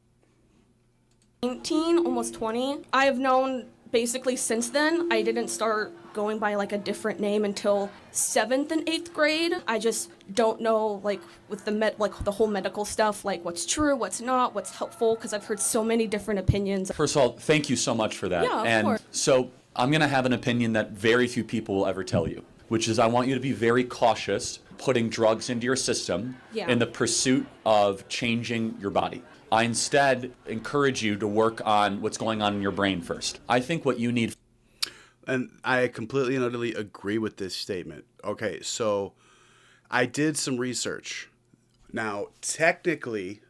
19, almost 20. I've known basically since then. I didn't start going by like a different name until 7th and 8th grade. I just don't know, like, with the whole medical stuff, like what's true, what's not, what's helpful, because I've heard so many different opinions. First of all, thank you so much for that. Yeah, of and course. So I'm going to have an opinion that very few people will ever tell you, which is I want you to be very cautious putting drugs into your system in the pursuit of changing your body. I instead encourage you to work on what's going on in your brain first. I think what you need... And I completely and utterly agree with this statement. Okay, so I did some research. Now, technically,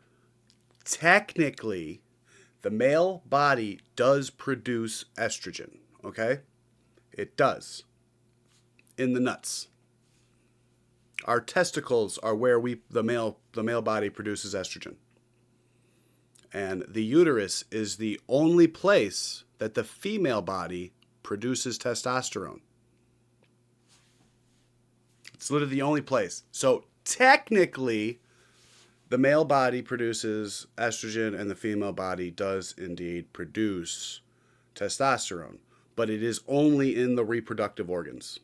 the male body does produce estrogen, okay? It does. In the nuts. Our testicles are where the male body produces estrogen. And the uterus is the only place that the female body produces testosterone. It's literally the only place. So technically, the male body produces estrogen and the female body does indeed produce testosterone. But it is only in the reproductive organs.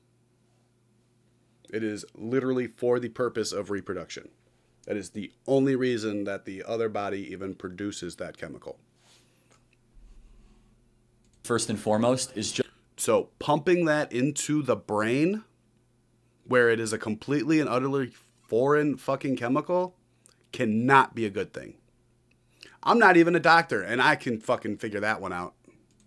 It is literally for the purpose of reproduction. That is the only reason that the other body even produces that chemical. First and foremost is just... So pumping that into the brain, where it is a completely and utterly foreign fucking chemical, cannot be a good thing. I'm not even a doctor, and I can fucking figure that one out.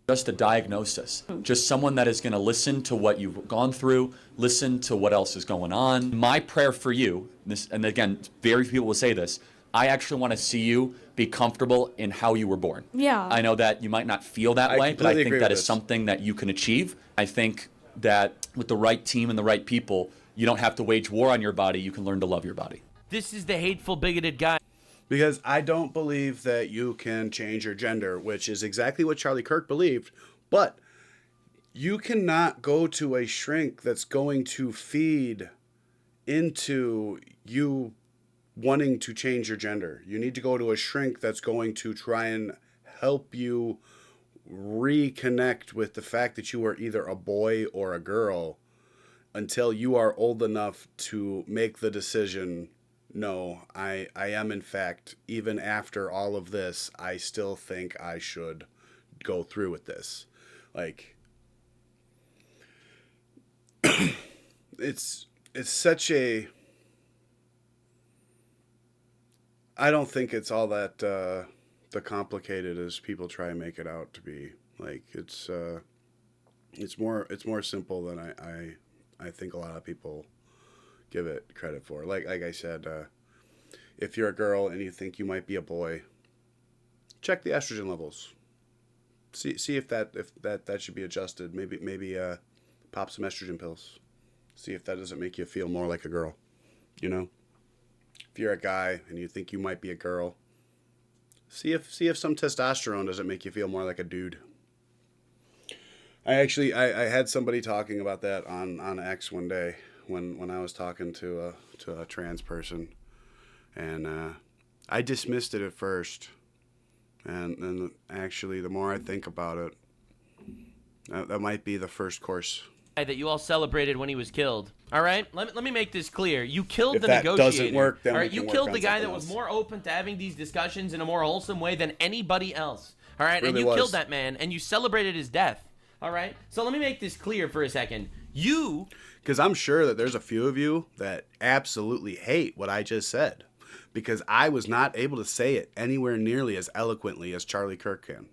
Just a diagnosis. Just someone that is going to listen to what you've gone through, listen to what else is going on. My prayer for you, and again, very few people will say this, I actually want to see you be comfortable in how you were born. Yeah. I know that you might not feel that way, but I think that is something that you can achieve. I think that with the right team and the right people, you don't have to wage war on your body. You can learn to love your body. This is the hateful, bigoted guy. Because I don't believe that you can change your gender, which is exactly what Charlie Kirk believed. But you cannot go to a shrink that's going to feed into you wanting to change your gender. You need to go to a shrink that's going to try and help you reconnect with the fact that you are either a boy or a girl until you are old enough to make the decision, no, I am in fact, even after all of this, I still think I should go through with this. Like, it's such a... I don't think it's all that the complicated as people try and make it out to be. Like, it's more simple than I think a lot of people give it credit for. Like I said, if you're a girl and you think you might be a boy, check the estrogen levels. See if that should be adjusted. Maybe pop some estrogen pills. See if that doesn't make you feel more like a girl. You know? If you're a guy and you think you might be a girl, see if some testosterone doesn't make you feel more like a dude. I had somebody talking about that on X one day when I was talking to a trans person, and I dismissed it at first. And actually, the more I think about it, that might be the first course. That you all celebrated when he was killed. All right, let me make this clear. You killed If the that negotiator. doesn't work, then all we right, can you work killed on the guy that something was else. more open to having these discussions in a more wholesome way than anybody else. All right, and Really you was. killed that man, and you celebrated his death. All right, so let me make this clear for a second. Because I'm sure that there's a few of you that absolutely hate what I just said, because I was not able to say it anywhere nearly as eloquently as Charlie Kirk can.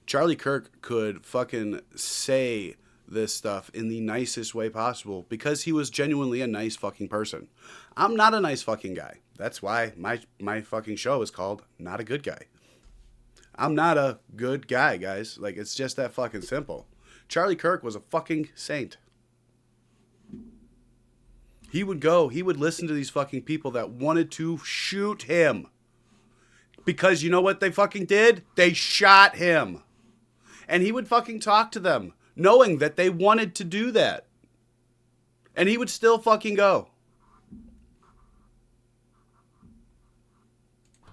Charlie Kirk could fucking say this stuff in the nicest way possible because he was genuinely a nice fucking person. I'm not a nice fucking guy. That's why my fucking show is called Not a Good Guy. I'm not a good guy, guys. Like, it's just that fucking simple. Charlie Kirk was a fucking saint. He would listen to these fucking people that wanted to shoot him. Because you know what they fucking did? They shot him. And he would fucking talk to them, knowing that they wanted to do that. And he would still fucking go.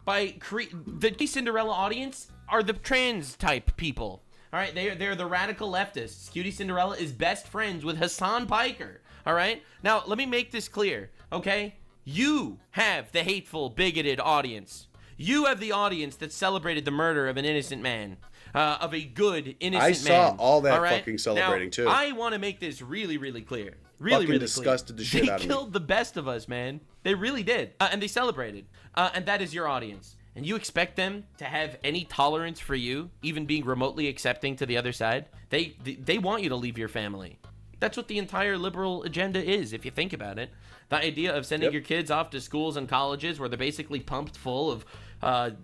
The Cinderella audience are the trans type people. All right, they're the radical leftists. Cutie Cinderella is best friends with Hasan Piker. All right, now let me make this clear, okay? You have the hateful, bigoted audience. You have the audience that celebrated the murder of an innocent man, of a good, innocent man. I saw all that right? fucking celebrating, now, too. I want to make this really, really clear. Fucking disgusted the shit out of me. They killed the best of us, man. They really did. And they celebrated. And that is your audience. And you expect them to have any tolerance for you, even being remotely accepting to the other side? They want you to leave your family. That's what the entire liberal agenda is, if you think about it. The idea of sending your kids off to schools and colleges where they're basically pumped full of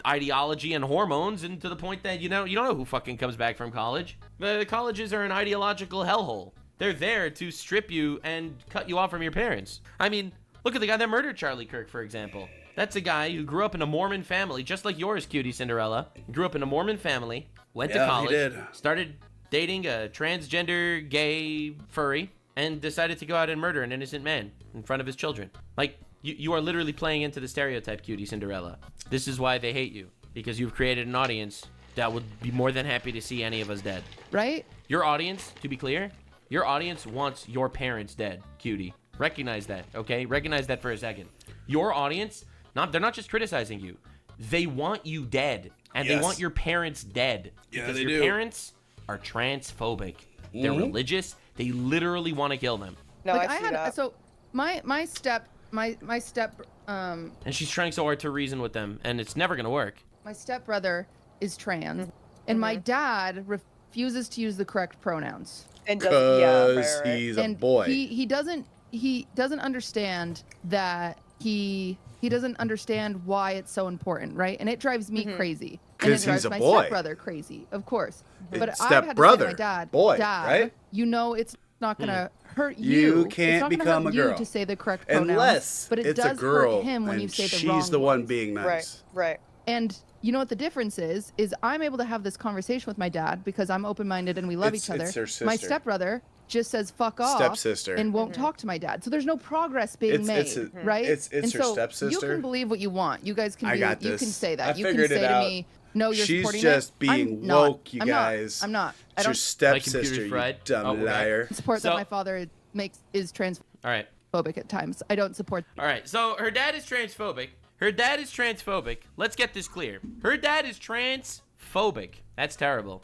ideology and hormones, and to the point that, you don't know who fucking comes back from college. The colleges are an ideological hellhole. They're there to strip you and cut you off from your parents. I mean, look at the guy that murdered Charlie Kirk, for example. That's a guy who grew up in a Mormon family, just like yours, Cutie Cinderella. Grew up in a Mormon family, went to college, started dating a transgender gay furry, and decided to go out and murder an innocent man in front of his children. Like, you are literally playing into the stereotype, Cutie Cinderella. This is why they hate you, because you've created an audience that would be more than happy to see any of us dead. Right? Your audience, to be clear, your audience wants your parents dead, Cutie. Recognize that, okay? Recognize that for a second. Your audience, they're not just criticizing you. They want you dead, and they want your parents dead. Because your parents are transphobic. They're religious. They literally want to kill them. No, like, I see that. So my step and she's trying so hard to reason with them, and it's never gonna work. My stepbrother is trans, and my dad refuses to use the correct pronouns. And because he's a boy. He doesn't understand that he doesn't understand why it's so important, right? And it drives me crazy. And it drives he's a my boy. stepbrother crazy, of course. But It's I had to say to stepbrother, my dad, boy, Dad, right? you know it's not gonna hurt you. You It's can't not gonna become hurt a girl you to say the correct pronouns, unless but it it's does a girl hurt him when and you say the she's wrong the one ones. being nice. Right. And you know what the difference is I'm able to have this conversation with my dad because I'm open-minded and we love each other. It's her sister. My stepbrother just says fuck off Stepsister. and won't talk to my dad. So there's no progress being made, right? It's and her so stepsister. You can believe what you want. You guys can I do got you this. can say that. I You can figured say it to out. me, no, you're She's supporting just it. being I'm not. woke, you I'm guys. Not. I'm not. I It's your don't stepsister, computer's you fried. dumb Oh, okay. liar. support So- that my father is transphobic All right. at times. I don't support. All right. So her dad is transphobic. Let's get this clear. Her dad is transphobic. That's terrible.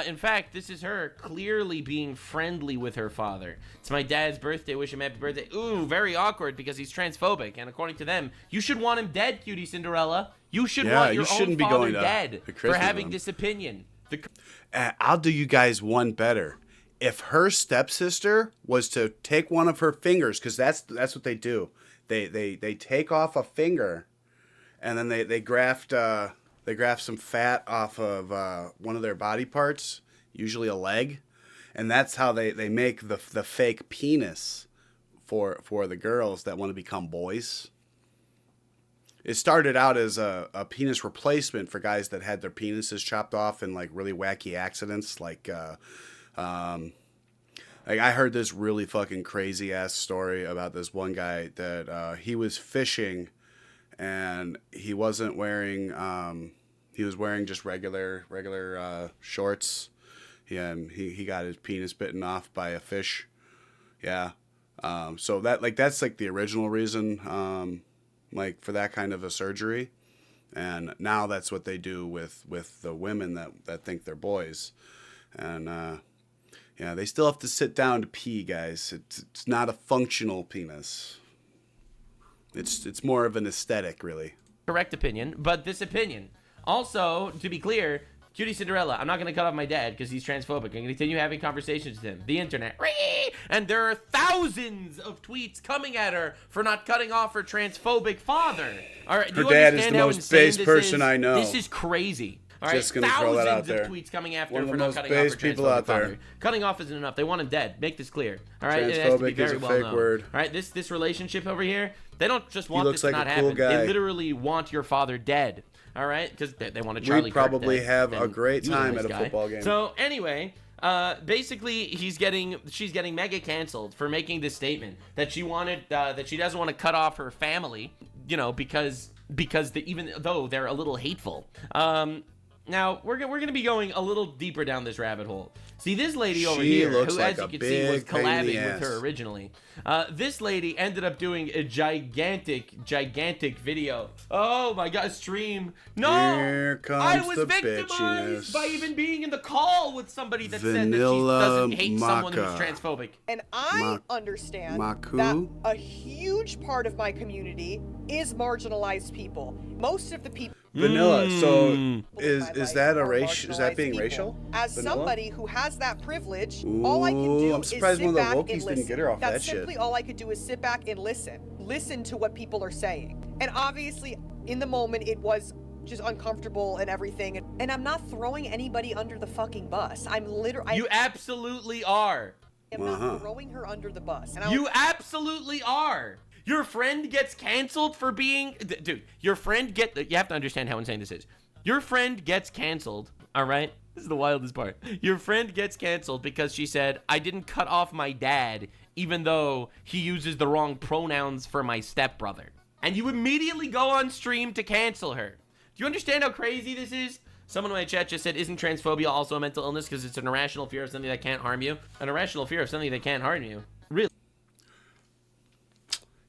In fact, this is her clearly being friendly with her father. It's my dad's birthday. Wish him happy birthday. Ooh, very awkward because he's transphobic. And according to them, you should want him dead, Cutie Cinderella. You should want your you own shouldn't be father going to dead the for Christmas having one. this opinion. I'll do you guys one better. If her stepsister was to take one of her fingers, because that's what they do. They take off a finger, and then they graft some fat off of one of their body parts, usually a leg, and that's how they make the fake penis for the girls that want to become boys. It started out as a penis replacement for guys that had their penises chopped off in like really wacky accidents. Like I heard this really fucking crazy ass story about this one guy that he was fishing and he wasn't wearing He was wearing just regular shorts. Yeah, and he got his penis bitten off by a fish. Yeah. So that's like the original reason, like for that kind of a surgery. And now that's what they do with the women that think they're boys. And yeah, they still have to sit down to pee, guys. It's not a functional penis. It's more of an aesthetic, really. Correct opinion, but this opinion. Also, to be clear, Cutie Cinderella, I'm not going to cut off my dad because he's transphobic. I'm going to continue having conversations with him. The internet. And there are thousands of tweets coming at her for not cutting off her transphobic father. All right, her dad is the most base person I know. This is crazy. All right, just gonna throw that out there. Thousands of tweets coming after One her of for the not most cutting off base her people transphobic out there. father. Cutting off isn't enough. They want him dead. Make this clear. All right, it has to be Transphobic very is a well fake known. word. All right, this relationship over here, they don't just want looks this to like not a cool happen. guy. They literally want your father dead. All right, because they want to Charlie We'd Kirk probably dead, have a and great he was time nice at a guy. football game. So anyway, basically, she's getting mega canceled for making this statement that she wanted that she doesn't want to cut off her family, you know, because even though they're a little hateful. Now we're gonna be going a little deeper down this rabbit hole. See, this lady over here, looks who, like as a you can see, was big pain in the collabing with her ass. originally. This lady ended up doing a gigantic video. Oh my God, stream! No, Here comes I was the victimized bitchiness. by even being in the call with somebody that said that she Vanilla doesn't hate someone who's maca. transphobic. And I understand Maku? that a huge part of my community is marginalized people. Most of the people Vanilla. So in is my life that a are racial? Is that marginalized being people. racial? As Vanilla? somebody who has that privilege, all I can do I'm is surprised sit one of the back Wokies and didn't listen. get her off That's that shit. simply all I could do is sit back and listen to what people are saying. And obviously, in the moment, it was just uncomfortable and everything. And I'm not throwing anybody under the fucking bus. I'm literally. You absolutely are. I'm not throwing her under the bus. And You absolutely are. Your friend gets canceled for being... Dude, your friend You have to understand how insane this is. Your friend gets canceled, all right? This is the wildest part. Your friend gets canceled because she said, I didn't cut off my dad, even though he uses the wrong pronouns for my stepbrother. And you immediately go on stream to cancel her. Do you understand how crazy this is? Someone in my chat just said, isn't transphobia also a mental illness because it's an irrational fear of something that can't harm you? An irrational fear of something that can't harm you. Really?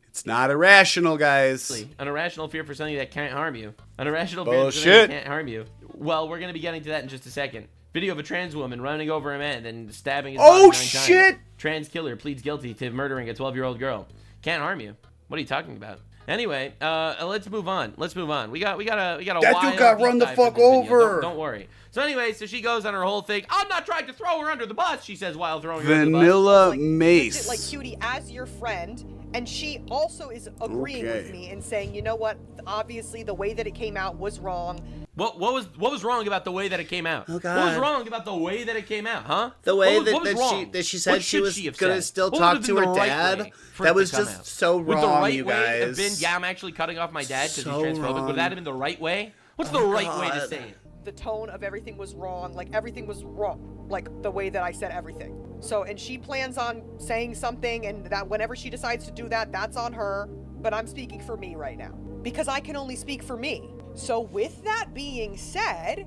It's not irrational, guys. An irrational fear for something that can't harm you. An irrational fear for something Bullshit. that can't harm you. Well, we're going to be getting to that in just a second. Video of a trans woman running over a man and stabbing his body 9 shit! times. Trans killer pleads guilty to murdering a 12-year-old girl. Can't harm you. What are you talking about? Anyway, let's move on. We got a That wild dude got deep run the dive fuck in this video. over. Don't worry. So anyway, so she goes on her whole thing. I'm not trying to throw her under the bus, she says while throwing her under the bus. Vanilla like, Mace. Like Cutie, as your friend, and she also is agreeing with me and saying, you know what? Obviously, the way that it came out was wrong. What was wrong about the way that it came out? Oh, God. What was wrong about the way that it came out, huh? The way what was wrong? that she said What she should was have gonna said? still What talk would have to been her the right dad. way for That it to was come just out? so Would the wrong, right you way have guys. been, yeah, I'm actually cutting off my dad because So he's transphobic? wrong. Would that have been the right way? What's the right way to say it? The tone of everything was wrong. Like, everything was wrong. Like, the way that I said everything. So, and she plans on saying something, and that whenever she decides to do that, that's on her. But I'm speaking for me right now. Because I can only speak for me. So, with that being said...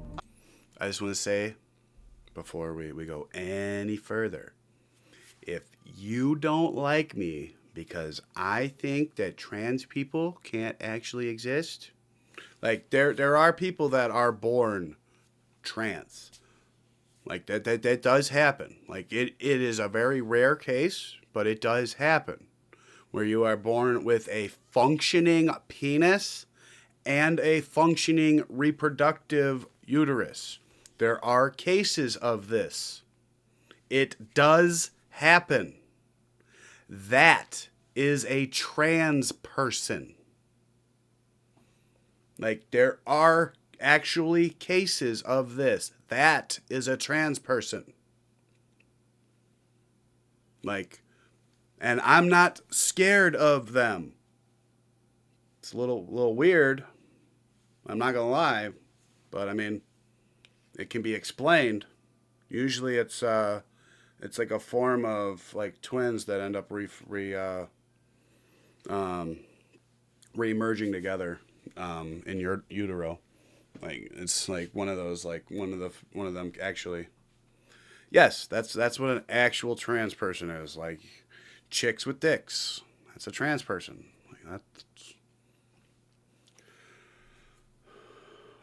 I just want to say, before we go any further, if you don't like me because I think that trans people can't actually exist, like there are people that are born trans, like that does happen. Like it is a very rare case, but it does happen, where you are born with a functioning penis and a functioning reproductive uterus. There are cases of this. It does happen. That is a trans person. Like, there are actually cases of this. That is a trans person. Like, and I'm not scared of them. It's a little weird. I'm not gonna lie, but I mean, it can be explained. Usually it's like a form of like twins that end up re-merging together in your utero. Like it's like one of those, like one of them actually. Yes, that's what an actual trans person is. Like chicks with dicks. That's a trans person. Like that's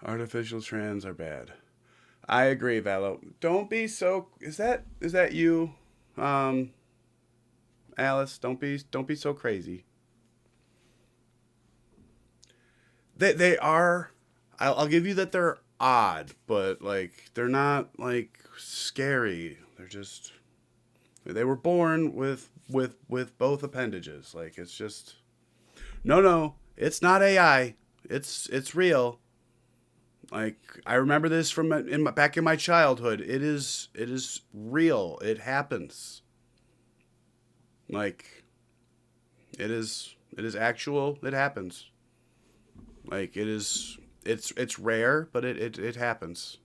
artificial trans are bad. I agree, Valo. Don't be so. Is that you, Alice? Don't be so crazy. They are. I'll give you that they're odd, but like they're not like scary. They're just. They were born with both appendages. Like it's just. No, it's not AI. It's real. Like I remember this from back in my childhood. It is real. It happens. Like it is actual. It happens. Like it's rare, but it happens.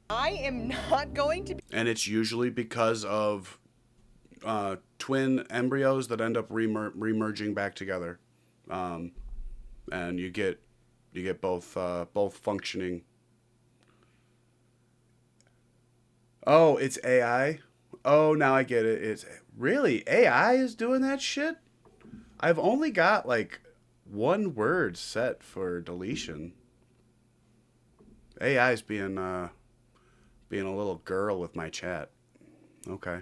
I am not going to be. And it's usually because of twin embryos that end up remerging back together, and you get both functioning. Oh, it's AI? Oh, now I get it. It's really AI is doing that shit? I've only got like one word set for deletion. AI is being a little girl with my chat. Okay.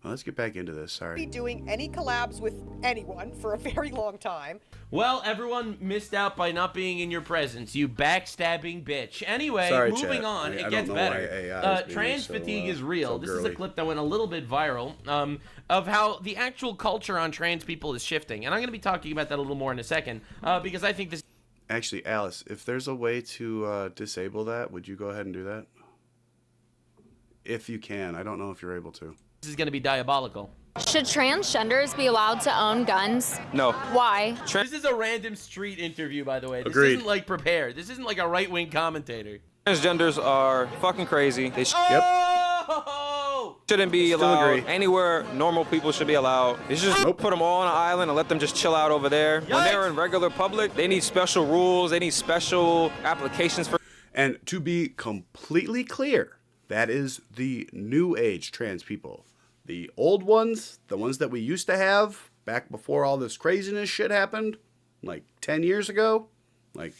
Well, let's get back into this. Sorry. Be doing any collabs with anyone for a very long time. Well, everyone missed out by not being in your presence, you backstabbing bitch. Anyway, Sorry, moving chat. on, I it don't gets know better. why AI is being Trans so, fatigue is real. so This is a girly. clip that went a little bit viral of how the actual culture on trans people is shifting. And I'm going to be talking about that a little more in a second because I think this... Actually, Alice, if there's a way to disable that, would you go ahead and do that? If you can. I don't know if you're able to. This is going to be diabolical. Should transgenders be allowed to own guns? No. Why? This is a random street interview, by the way. This Agreed. isn't like prepared. This isn't like a right-wing commentator. Transgenders are fucking crazy. They Oh! shouldn't be Still allowed agree. anywhere normal people should be allowed. They should just put them all on an island and let them just chill out over there. When they're in regular public, they need special rules. They need special applications for. And to be completely clear, that is the new age trans people. The old ones, the ones that we used to have back before all this craziness shit happened, like 10 years ago, like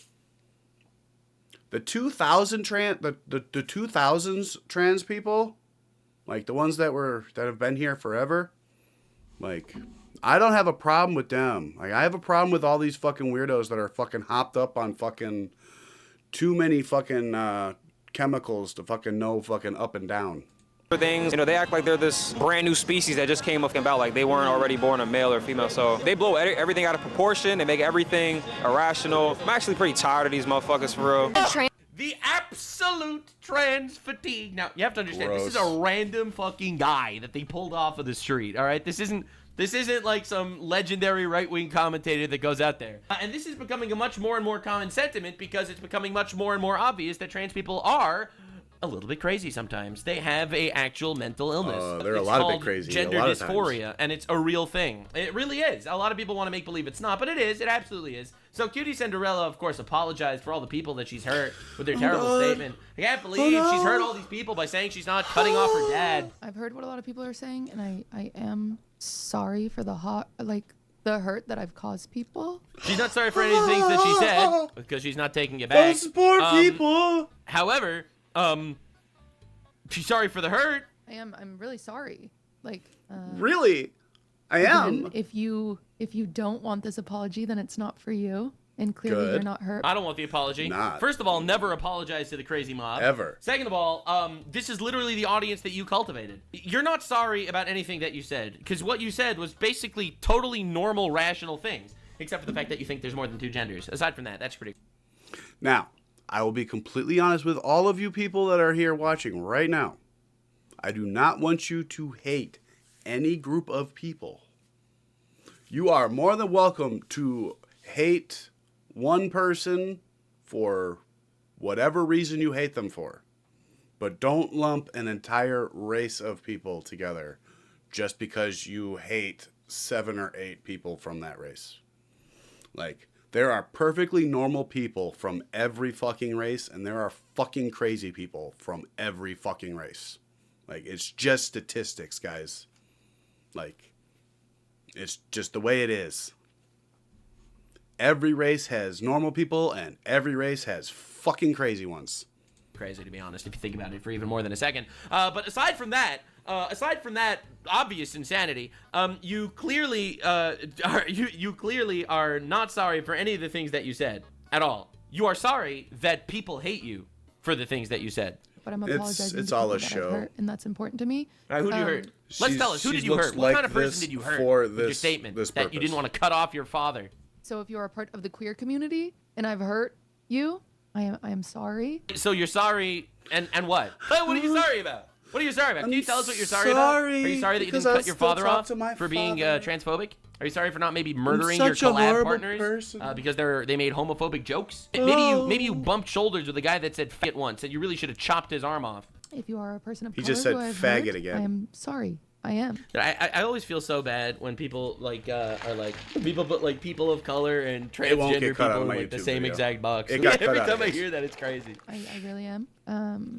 the 2000s trans people, like the ones that have been here forever, like I don't have a problem with them. Like I have a problem with all these fucking weirdos that are fucking hopped up on fucking too many fucking chemicals to fucking know fucking up and down. Things, they act like they're this brand new species that just came up about, like they weren't already born a male or female. So they blow everything out of proportion. They make everything irrational. I'm actually pretty tired of these motherfuckers for real. The absolute trans fatigue. Now, you have to understand, Gross. this is a random fucking guy that they pulled off of the street, all right? This isn't like some legendary right-wing commentator that goes out there. And this is becoming a much more and more common sentiment because it's becoming much more and more obvious that trans people are a little bit crazy sometimes. They have a actual mental illness. They're a lot of bit crazy. Gender a lot of dysphoria, times. and it's a real thing. It really is. A lot of people want to make believe it's not, but it is. It absolutely is. So Cutie Cinderella, of course, apologized for all the people that she's hurt with their terrible statement. I can't believe she's hurt all these people by saying she's not cutting off her dad. I've heard what a lot of people are saying, and I am sorry for the hurt that I've caused people. She's not sorry for any of the things that she said because she's not taking it back. Those poor people. However, she's sorry for the hurt. I'm really sorry. Really? I am. Again, if you don't want this apology, then it's not for you. And clearly you're not hurt. I don't want the apology. Not. First of all, never apologize to the crazy mob. Ever. Second of all, this is literally the audience that you cultivated. You're not sorry about anything that you said, because what you said was basically totally normal, rational things, except for the fact that you think there's more than two genders. Aside from that, that's pretty... Now, I will be completely honest with all of you people that are here watching right now. I do not want you to hate any group of people. You are more than welcome to hate one person for whatever reason you hate them for. But don't lump an entire race of people together just because you hate 7 or 8 people from that race. Like, There are perfectly normal people from every fucking race, and there are fucking crazy people from every fucking race. Like, it's just statistics, guys. Like, it's just the way it is. Every race has normal people, and every race has fucking crazy ones. Crazy, to be honest, if you think about it for even more than a second. But aside from that obvious insanity, you clearly you clearly are not sorry for any of the things that you said at all. You are sorry that people hate you for the things that you said. But I'm apologizing. It's to all a people that show. I've hurt, and that's important to me. All right, who do you hurt? Let's tell us. Who did you hurt? What kind of person did you hurt with your statement that you didn't want to cut off your father? So if you're a part of the queer community and I've hurt you, I am sorry. So you're sorry, and what? What are you sorry about? What are you sorry about? Can you tell us what you're sorry about? Are you sorry that you didn't cut your father off for being transphobic? Are you sorry for not maybe murdering your collab partners because they made homophobic jokes? Maybe you bumped shoulders with a guy that said faggot once, and you really should have chopped his arm off. If you are a person of color, he just said who I've faggot hurt, again. I am sorry. I am. I always feel so bad when people are like people put like people of color and transgender people in like the same exact box. Every time I hear that, it's crazy. I really am.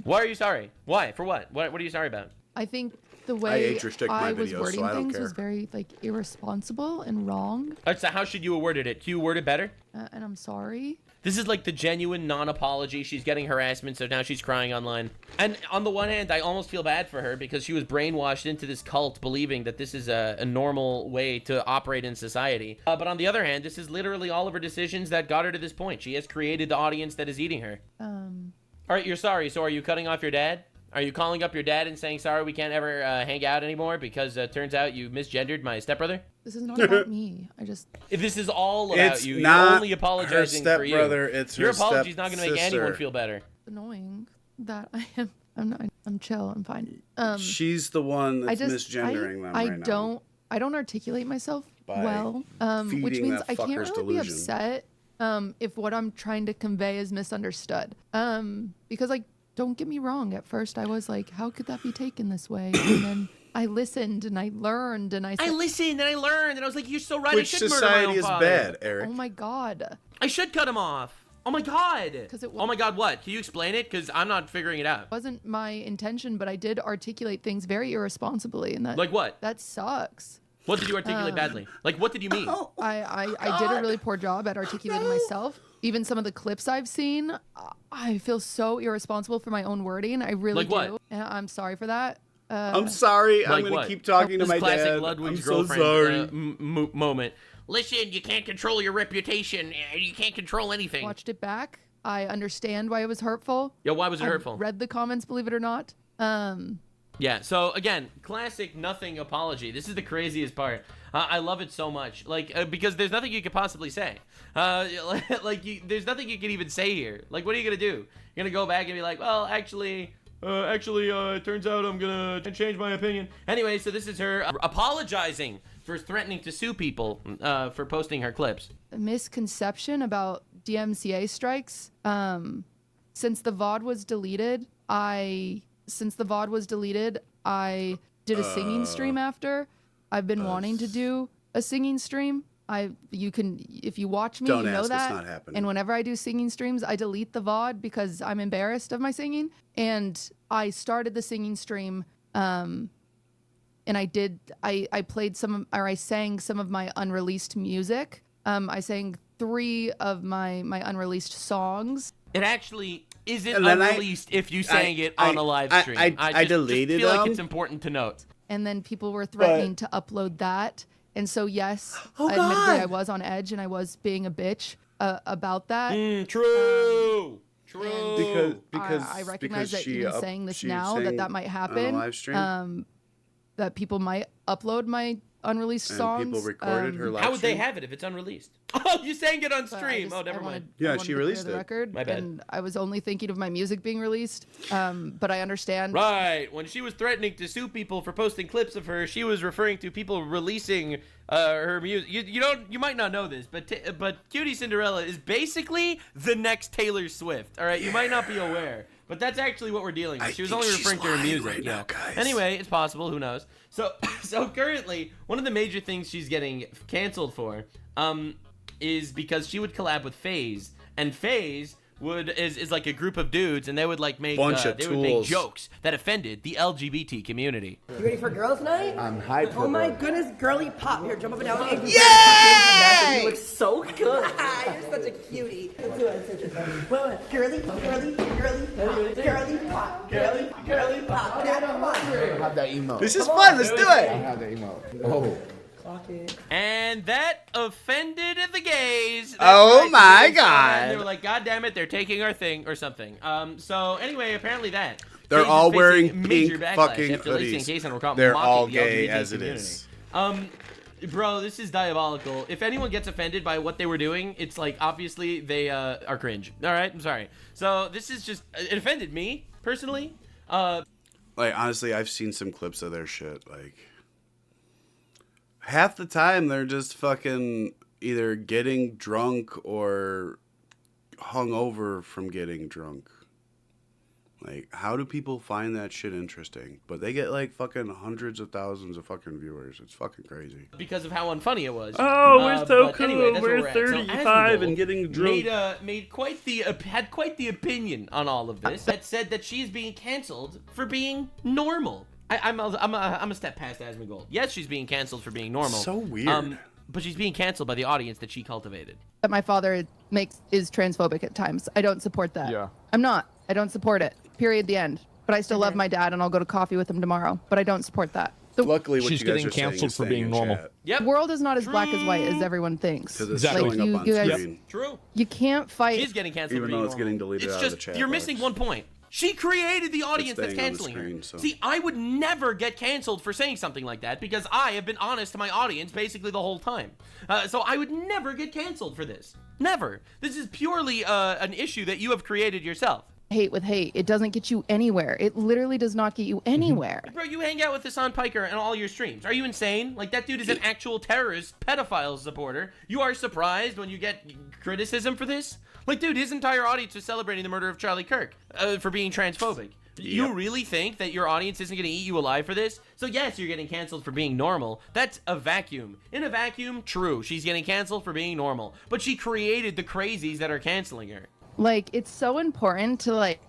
Why are you sorry? Why? For what? What are you sorry about? I think the way I was videos, wording so things was very like irresponsible and wrong. So how should you have worded it? Can you word it better? And I'm sorry. This is like the genuine non-apology. She's getting harassment, so now she's crying online. And on the one hand, I almost feel bad for her because she was brainwashed into this cult believing that this is a normal way to operate in society. But on the other hand, this is literally all of her decisions that got her to this point. She has created the audience that is eating her. All right, you're sorry. So are you cutting off your dad? Are you calling up your dad and saying, sorry, we can't ever hang out anymore because turns out you misgendered my stepbrother? This is not about me. This is all about it's you. You're not only apologizing her for you. stepbrother, it's her Your apology's not going to make anyone feel better. It's annoying that I'm chill. I'm fine. She's the one that's misgendering them right now. I don't articulate myself well, which means I can't really be upset if what I'm trying to convey is misunderstood. Because like, don't get me wrong. At first, I was like, how could that be taken this way? And then I listened and I learned and I listened and I learned and I was like, you're so right. Which I should murder my own father. bad, Eric? Oh my God. I should cut him off. Oh my God. Oh my God, what? Can you explain it? Because I'm not figuring it out. It wasn't my intention, but I did articulate things very irresponsibly. And that, like what? That sucks. What did you articulate badly? Like, what did you mean? I did a really poor job at articulating myself. Even some of the clips I've seen, I feel so irresponsible for my own wording. I really do. What? And I'm sorry for that. I'm sorry. Like I'm going to keep talking to my dad. Classic Ludwig's girlfriend sorry. Moment. Listen, you can't control your reputation. You can't control anything. Watched it back. I understand why it was hurtful. Yeah, why was it hurtful? Read the comments, believe it or not. Yeah, so again, classic nothing apology. This is the craziest part. I love it so much. Like, because there's nothing you could possibly say. There's nothing you can even say here. Like, what are you going to do? You're going to go back and be like, well, actually, it turns out I'm going to change my opinion. Anyway, so this is her apologizing for threatening to sue people for posting her clips. A misconception about DMCA strikes. Since the VOD was deleted, I did a singing stream after. I've been wanting to do a singing stream. If you watch me, you know that. It's not happening. And whenever I do singing streams, I delete the VOD because I'm embarrassed of my singing. And I started the singing stream, and I sang some of my unreleased music. I sang 3 of my unreleased songs. It actually isn't unreleased if you sang it on a live stream. I deleted just feel them. like it's important to note. And then people were threatening to upload that. And so, yes, admittedly, I was on edge and I was being a bitch about that. True. Because I recognize that even saying this now, that might happen. On a live stream? That people might upload my unreleased songs. People recorded her live How would stream? they have it if it's unreleased? Oh, you sang it on stream. Never mind. Yeah, she released it. Record, my bad. And I was only thinking of my music being released. But I understand. Right. When she was threatening to sue people for posting clips of her, she was referring to people releasing her music. You might not know this, but Cutie Cinderella is basically the next Taylor Swift. All right, you might not be aware. But that's actually what we're dealing with. She was only referring to her music. Right now, guys. Anyway, it's possible. Who knows? So currently, one of the major things she's getting canceled for is because she would collab with FaZe, and FaZe is like a group of dudes, and they would like make Bunch of they would make tools. jokes that offended the LGBT community. You ready for girls' night? I'm hyped for Oh my girls. goodness, girly pop. Here, jump up and down. Yay! You look so good. You're such a cutie. Let's do it. Well, girly pop, girly pop. Have that emote. This is fun. Let's do I it. have that emote. Oh. And that offended the gays. That's Oh right, my the gays saw that, and God. they were like, God damn it, they're taking our thing or something. So anyway, apparently that. They're FaZe is all facing wearing major pink backlash fucking after Lacey and hoodies. Kason were caught They're mocking all the gay LGBT as it community. is. Bro, this is diabolical. If anyone gets offended by what they were doing, it's like obviously they are cringe. All right, I'm sorry. So this is just it offended me personally. Like, honestly, I've seen some clips of their shit. Like, half the time they're just fucking either getting drunk or hungover from getting drunk. Like, how do people find that shit interesting? But they get like fucking hundreds of thousands of fucking viewers. It's fucking crazy. Because of how unfunny it was. Oh, we're so but cool. Anyway, that's where We're we're at. So, as 35 we and getting drunk. Had quite the opinion on all of this. That said that she's being canceled for being normal. I'm a step past Asmongold. Yes, she's being canceled for being normal. So weird. But she's being canceled by the audience that she cultivated. That my father is transphobic at times. I don't support that. Yeah. I'm not. I don't support it. Period. The end. But I still love my dad, and I'll go to coffee with him tomorrow. But I don't support that. The Luckily, what She's you guys getting are saying canceled is for staying being in normal. chat. Yep. world is not as black as white as everyone thinks. Because it's Exactly. showing up on you guys, screen. True. you can't fight. She's getting canceled Even for being though it's normal. getting deleted It's out of just, the chat you're box. missing one point. She created the audience that's staying on the canceling her. screen, so. See, I would never get canceled for saying something like that because I have been honest to my audience basically the whole time. So I would never get canceled for this. Never. This is purely an issue that you have created yourself. Hate with hate. It doesn't get you anywhere. It literally does not get you anywhere. Bro, you hang out with Hasan Piker on all your streams. Are you insane? Like, that dude is an actual terrorist, pedophile supporter. You are surprised when you get criticism for this? Like, dude, his entire audience is celebrating the murder of Charlie Kirk for being transphobic. You really think that your audience isn't going to eat you alive for this? So yes, you're getting canceled for being normal. That's a vacuum. In a vacuum, true. She's getting canceled for being normal. But she created the crazies that are canceling her. Like, it's so important to, like,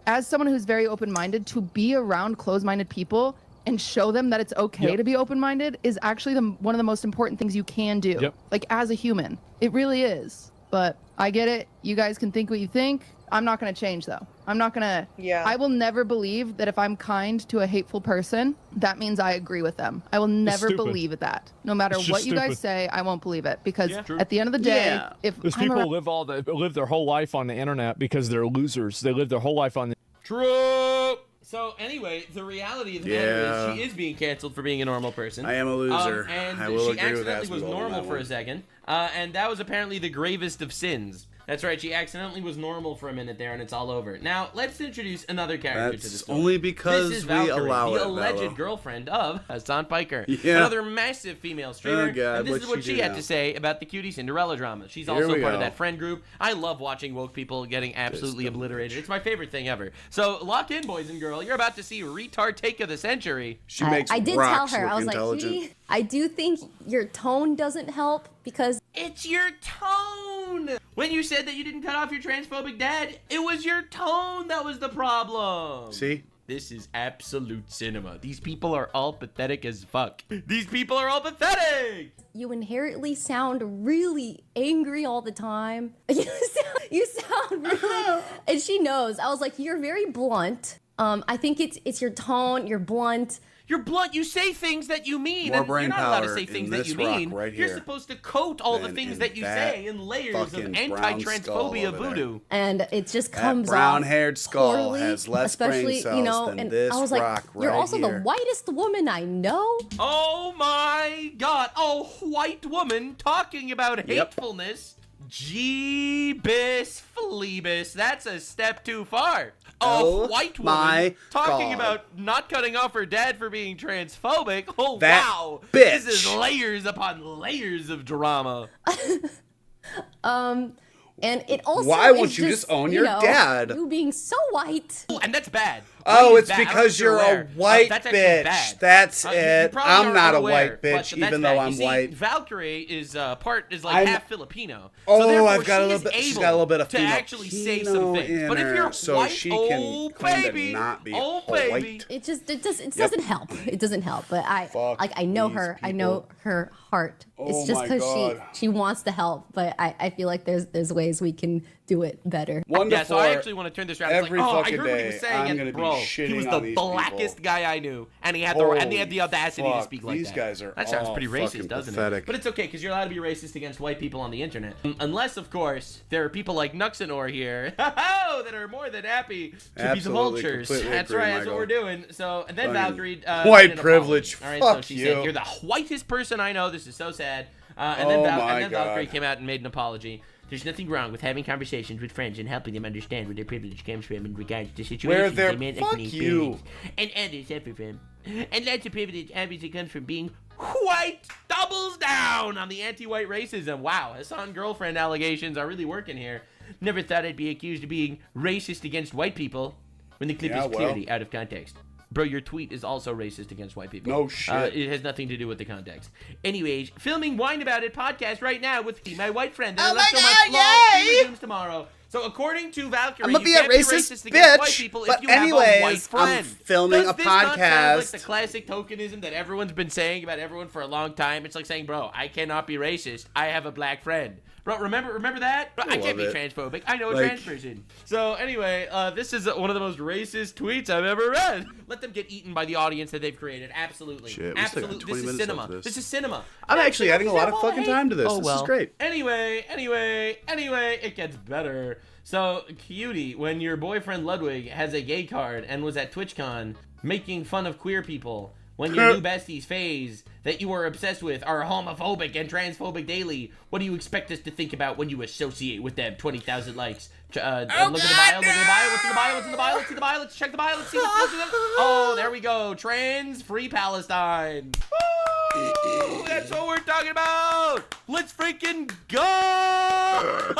as someone who's very open-minded, to be around closed-minded people and show them that it's okay to be open-minded is actually one of the most important things you can do. Like, as a human. It really is. But I get it. You guys can think what you think. I'm not going to change, though. I'm not going to... Yeah. I will never believe that if I'm kind to a hateful person, that means I agree with them. I will never believe that. No matter It's what just you guys stupid. say, I won't believe it. Because at the end of the day, if Those I'm people around- live their whole life on the internet because they're losers. They live their whole life on the True. So anyway, the reality of the matter Yeah. is she is being canceled for being a normal person. I am a loser. And I will she agree with accidentally was Asmongold on normal that for one. a second. And that was apparently the gravest of sins. That's right, she accidentally was normal for a minute there, and it's all over. Now, let's introduce another character to the That's story. only because this is we Valkyrie, allow the it, alleged Bella. girlfriend of Hasan Piker. Yeah. Another massive female streamer. Oh, God, and this is what what'd she she had do to now? say about the cutie Cinderella drama. She's Here also we part of go. that friend group. I love watching woke people getting absolutely obliterated. It's my favorite thing ever. So, lock in, boys and girls. You're about to see retard take of the century. She makes I did tell rocks her, look I was intelligent. like, I do think your tone doesn't help because It's your tone. When you said that you didn't cut off your transphobic dad, it was your tone that was the problem. See? This is absolute cinema. These people are all pathetic as fuck. These people are all pathetic. you inherently sound really angry all the time. You sound really, and she knows. I was like, you're very blunt. I think it's your tone, you're blunt. You're blunt. You say things that you mean. More And brain you're not allowed to power say in things that this you rock mean. right You're here supposed to coat all the than things in that you that say in layers of fucking brown anti-transphobia skull over there. voodoo. And it just That comes off brown-haired skull poorly, has less especially, brain cells you know, than and this I was like, rock you're right also here. the whitest woman I know. Oh my god. A white woman talking about hatefulness. Jeebus Phlebus. That's a step too far. Oh A white my woman talking God. about not cutting off her dad for being transphobic. Oh, That wow. bitch. This is layers upon layers of drama. And it also Why won't is you just own you your know, dad? You being so white. Oh, and that's bad. Oh, White it's is bad. I don't know because if you're aware. a white That's actually bitch. bad. That's You it. probably I'm are not a unaware, white but bitch, that's even bad. though I'm You see, white. Valkyrie is like I'm- half Filipino. Oh, so therefore I've got a she little is bit. She's able got a little bit of to actually say some Filipino things. in But if her, you're so white, she oh can kind of baby, not be oh white. baby. It doesn't help. It doesn't help. But I know these her. I know her heart. Oh It's just my because God. she wants to help. But I feel like there's ways we can do it better. Yeah, so I actually want to turn this around. It's Every like, oh, I fucking heard what he was day, saying, I'm and gonna be bro, he shitting was on the these blackest people. guy I knew, and he had the audacity to fuck, speak like these that. guys are That sounds all pretty fucking racist, doesn't pathetic. it? But it's okay because you're allowed to be racist against white people on the internet, unless, of course, there are people like Nuxanor here that are more than happy to be the Absolutely, vultures. completely That's agree, right. That's what we're Michael. doing. So, and then Fucking Valkyrie, white made an privilege. apology. All right, so Fuck she you. said, "You're the whitest person I know. This is so sad." And Oh then, my and then Valkyrie God. came out and made an apology. There's nothing wrong with having conversations with friends and helping them understand where their privilege comes from in regards to situations they're- they may fuck not you. experience and others suffer from. And lots of privilege obviously comes from being white. Doubles down on the anti-white racism. Wow, Hasan girlfriend allegations are really working here. Never thought I'd be accused of being racist against white people when the clip Yeah, is well. clearly out of context. Bro, your tweet is also racist against white people. No shit. It has nothing to do with the context. Anyways, filming Wine About It podcast right now with my white friend. That I love so much. Long stream resumes tomorrow. So according to Valkyrie, I'm gonna you be a can't racist against white bitch, people but if you have a anyways, white I'm friend. filming Does a this not sound like podcast. the classic tokenism that everyone's been saying about everyone for a long time? It's like saying, bro, I cannot be racist. I have a black friend. Bro, remember that? Bro, I can't be love it. transphobic. I know a Like- trans person. So anyway, this is one of the most racist tweets I've ever read. Let them get eaten by the audience that they've created. Absolutely. Shit, we still got Absolutely. 20 This is minutes cinema. left of this. This is cinema. I'm actually adding a lot of Cinema, fucking hey. time to this. Oh, This well. is great. Anyway, it gets better. So, Cutie, when your boyfriend Ludwig has a gay card and was at TwitchCon making fun of queer people, when your new besties FaZe that you are obsessed with are homophobic and transphobic daily, what do you expect us to think about when you associate with them? 20,000 likes. Look at the bio, look at the bio, what's in the bio, what's in the bio, let's see the bio, let's check the bio, let's see what's in it. Oh, there we go. Trans Free Palestine. Woo! That's what we're talking about. Let's freaking go.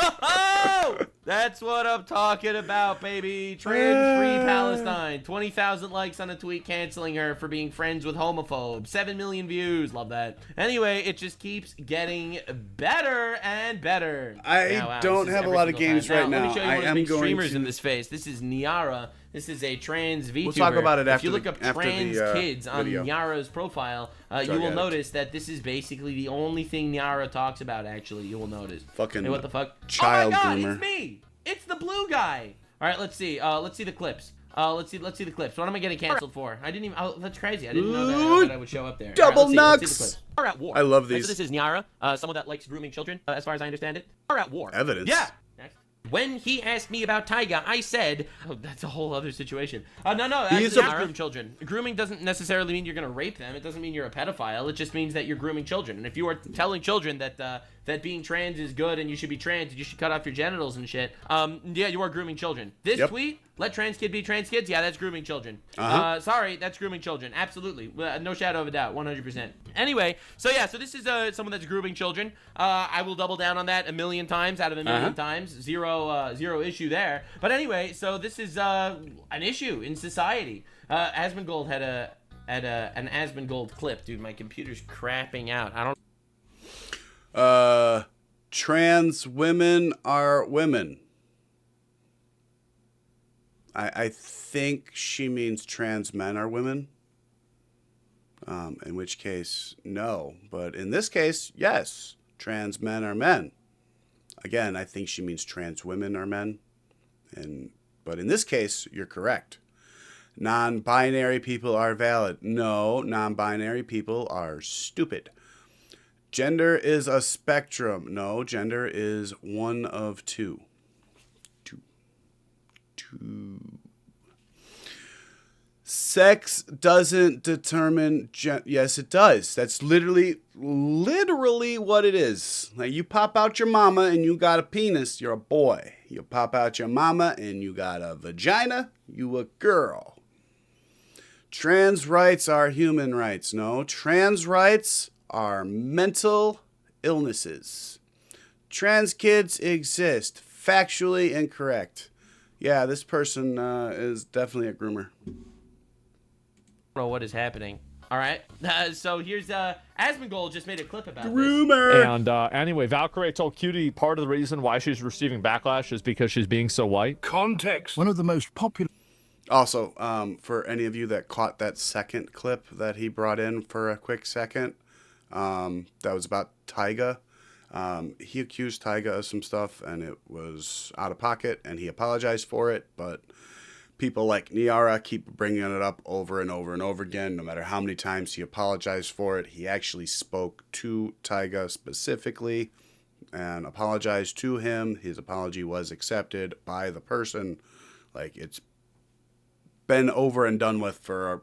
That's what I'm talking about, baby. Trans Free Palestine. 20,000 likes on a tweet canceling her for being friends with homophobes. 7 million views. Love that. Anyway, it just keeps getting better and better. I don't this is have a every lot of single games time. right Let now. me show you I one of am the big going streamers to- in this face. This is Niara. This is a trans VTuber. We'll talk about it If after you look the- up after trans the, kids on video. Niara's profile, you Drug will addict. notice that this is basically the only thing Niara talks about, actually. You will notice. Fucking Hey, what the fuck? child oh my God, groomer. it's me! It's the blue guy! Alright, let's see. Let's see the clips. Let's see the clips. What am I getting canceled for? I didn't even... Oh, that's crazy. I didn't know that I would show up there. Double Alright, let's see the nugs! clips. Are at war. I love So these. this is Niara, someone that likes grooming children, as far as I understand it. Are at war. Evidence. Yeah! When he asked me about Taiga, I said, oh, that's a whole other situation. No, He's actually, a- groom children. Grooming doesn't necessarily mean you're going to rape them. It doesn't mean you're a pedophile. It just means that you're grooming children. And if you are telling children that that being trans is good and you should be trans and you should cut off your genitals and shit, yeah, you are grooming children. This Yep. tweet, let trans kid be trans kids, yeah, that's grooming children. Sorry, that's grooming children. Absolutely. No shadow of a doubt, 100%. Anyway, so this is someone that's grooming children. I will double down on that a million times out of a million times. Zero issue there. But anyway, so this is an issue in society. Asmongold had an Asmongold clip. Dude, my computer's crapping out. I don't... Trans women are women. I think she means trans men are women. In which case, no. But in this case, yes. Trans men are men. Again, I think she means trans women are men. But in this case, you're correct. Non-binary people are valid. No, non-binary people are stupid. Gender is a spectrum. No, gender is one of two. Two. Sex doesn't determine yes, it does. That's literally what it is. Like, you pop out your mama and you got a penis, you're a boy. You pop out your mama and you got a vagina, you a girl. Trans rights are human rights. No, trans rights are mental illnesses. Trans kids exist. Factually incorrect. Yeah, this person is definitely a groomer. I don't know what is happening. All right. So here's Asmongold just made a clip about Groomer. And anyway, Valkyrie told Cutie part of the reason why she's receiving backlash is because she's being so white. Context. One of the most popular. Also, for any of you that caught that second clip that he brought in for a quick second, that was about Tyga. He accused Tyga of some stuff, and it was out of pocket, and he apologized for it, but people like Niara keep bringing it up over and over and over again. No matter how many times he apologized for it, he actually spoke to Tyga specifically and apologized to him. His apology was accepted by the person. Like, it's been over and done with for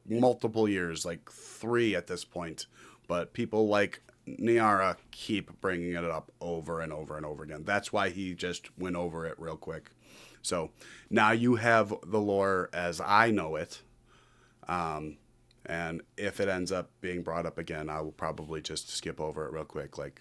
multiple years, like 3 at this point. But people like Niara keep bringing it up over and over and over again. That's why he just went over it real quick. So now you have the lore as I know it. And if it ends up being brought up again, I will probably just skip over it real quick. Like,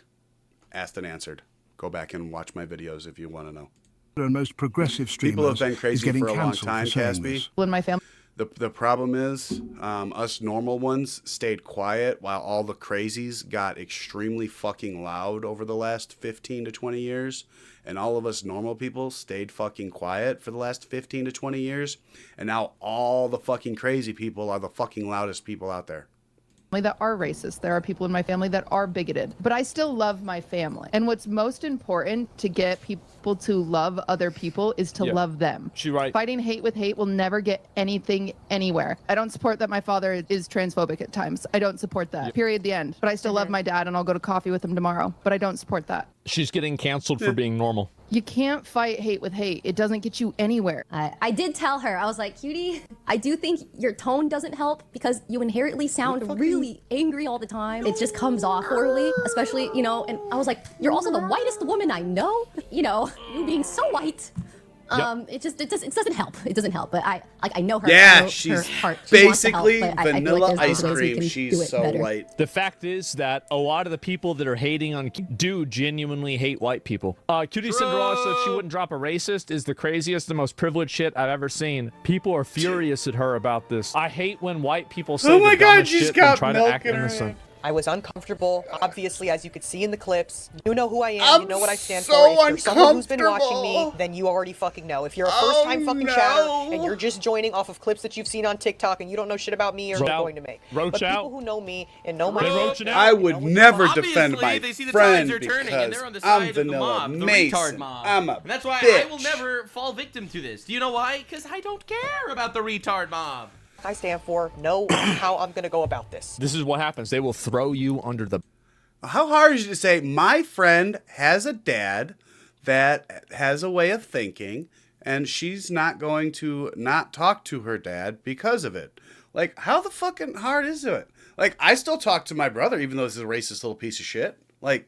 asked and answered. Go back and watch my videos if you want to know. And most progressive streamers People have been crazy is for a long cancelled time, for saying Casby. this. In my family. The problem is, us normal ones stayed quiet while all the crazies got extremely fucking loud over the last 15 to 20 years. And all of us normal people stayed fucking quiet for the last 15 to 20 years. And now all the fucking crazy people are the fucking loudest people out there. That are racist. There are people in my family that are bigoted, but I still love my family. And what's most important to get people to love other people is to love them. She right. Fighting hate with hate will never get anything anywhere. I don't support that my father is transphobic at times. I don't support that. Period. The end. But I still love my dad, and I'll go to coffee with him tomorrow. But I don't support that. She's getting canceled for being normal. You can't fight hate with hate. It doesn't get you anywhere. I did tell her, I was like, Cutie, I do think your tone doesn't help because you inherently sound really angry all the time. It just comes off poorly, especially, you know, and I was like, you're also the whitest woman I know, you know, you being so white. It doesn't help. It doesn't help. But I know her. Yeah, I know she's her heart. basically wants to help, but I feel vanilla like there's ice ways we cream. can She's do it so better. white. The fact is that a lot of the people that are hating on do genuinely hate white people. Cutie Cinderella said she wouldn't drop a racist is the craziest, the most privileged shit I've ever seen. People are furious at her about this. I hate when white people say the dumbest shit and try to act innocent. I was uncomfortable, obviously, as you could see in the clips. You know who I am, you know what I stand so for. If you're someone who's been watching me, uncomfortable. then you already fucking know. If you're a first-time fucking chatter and you're just joining off of clips that you've seen on TikTok and you don't know shit about me or what I'm going to make. But people who know me and know my I would never defend my they see the friend tides are turning and because they're on the I'm side of the vanilla mob, the Mason. retard mob. I'm a And that's why bitch. I will never fall victim to this. Do you know why? Because I don't care about the retard mob. I stand for, know how I'm going to go about this. This is what happens. They will throw you under the... How hard is it to say, my friend has a dad that has a way of thinking, and she's not going to not talk to her dad because of it? Like, how the fucking hard is it? Like, I still talk to my brother, even though he's a racist little piece of shit. Like,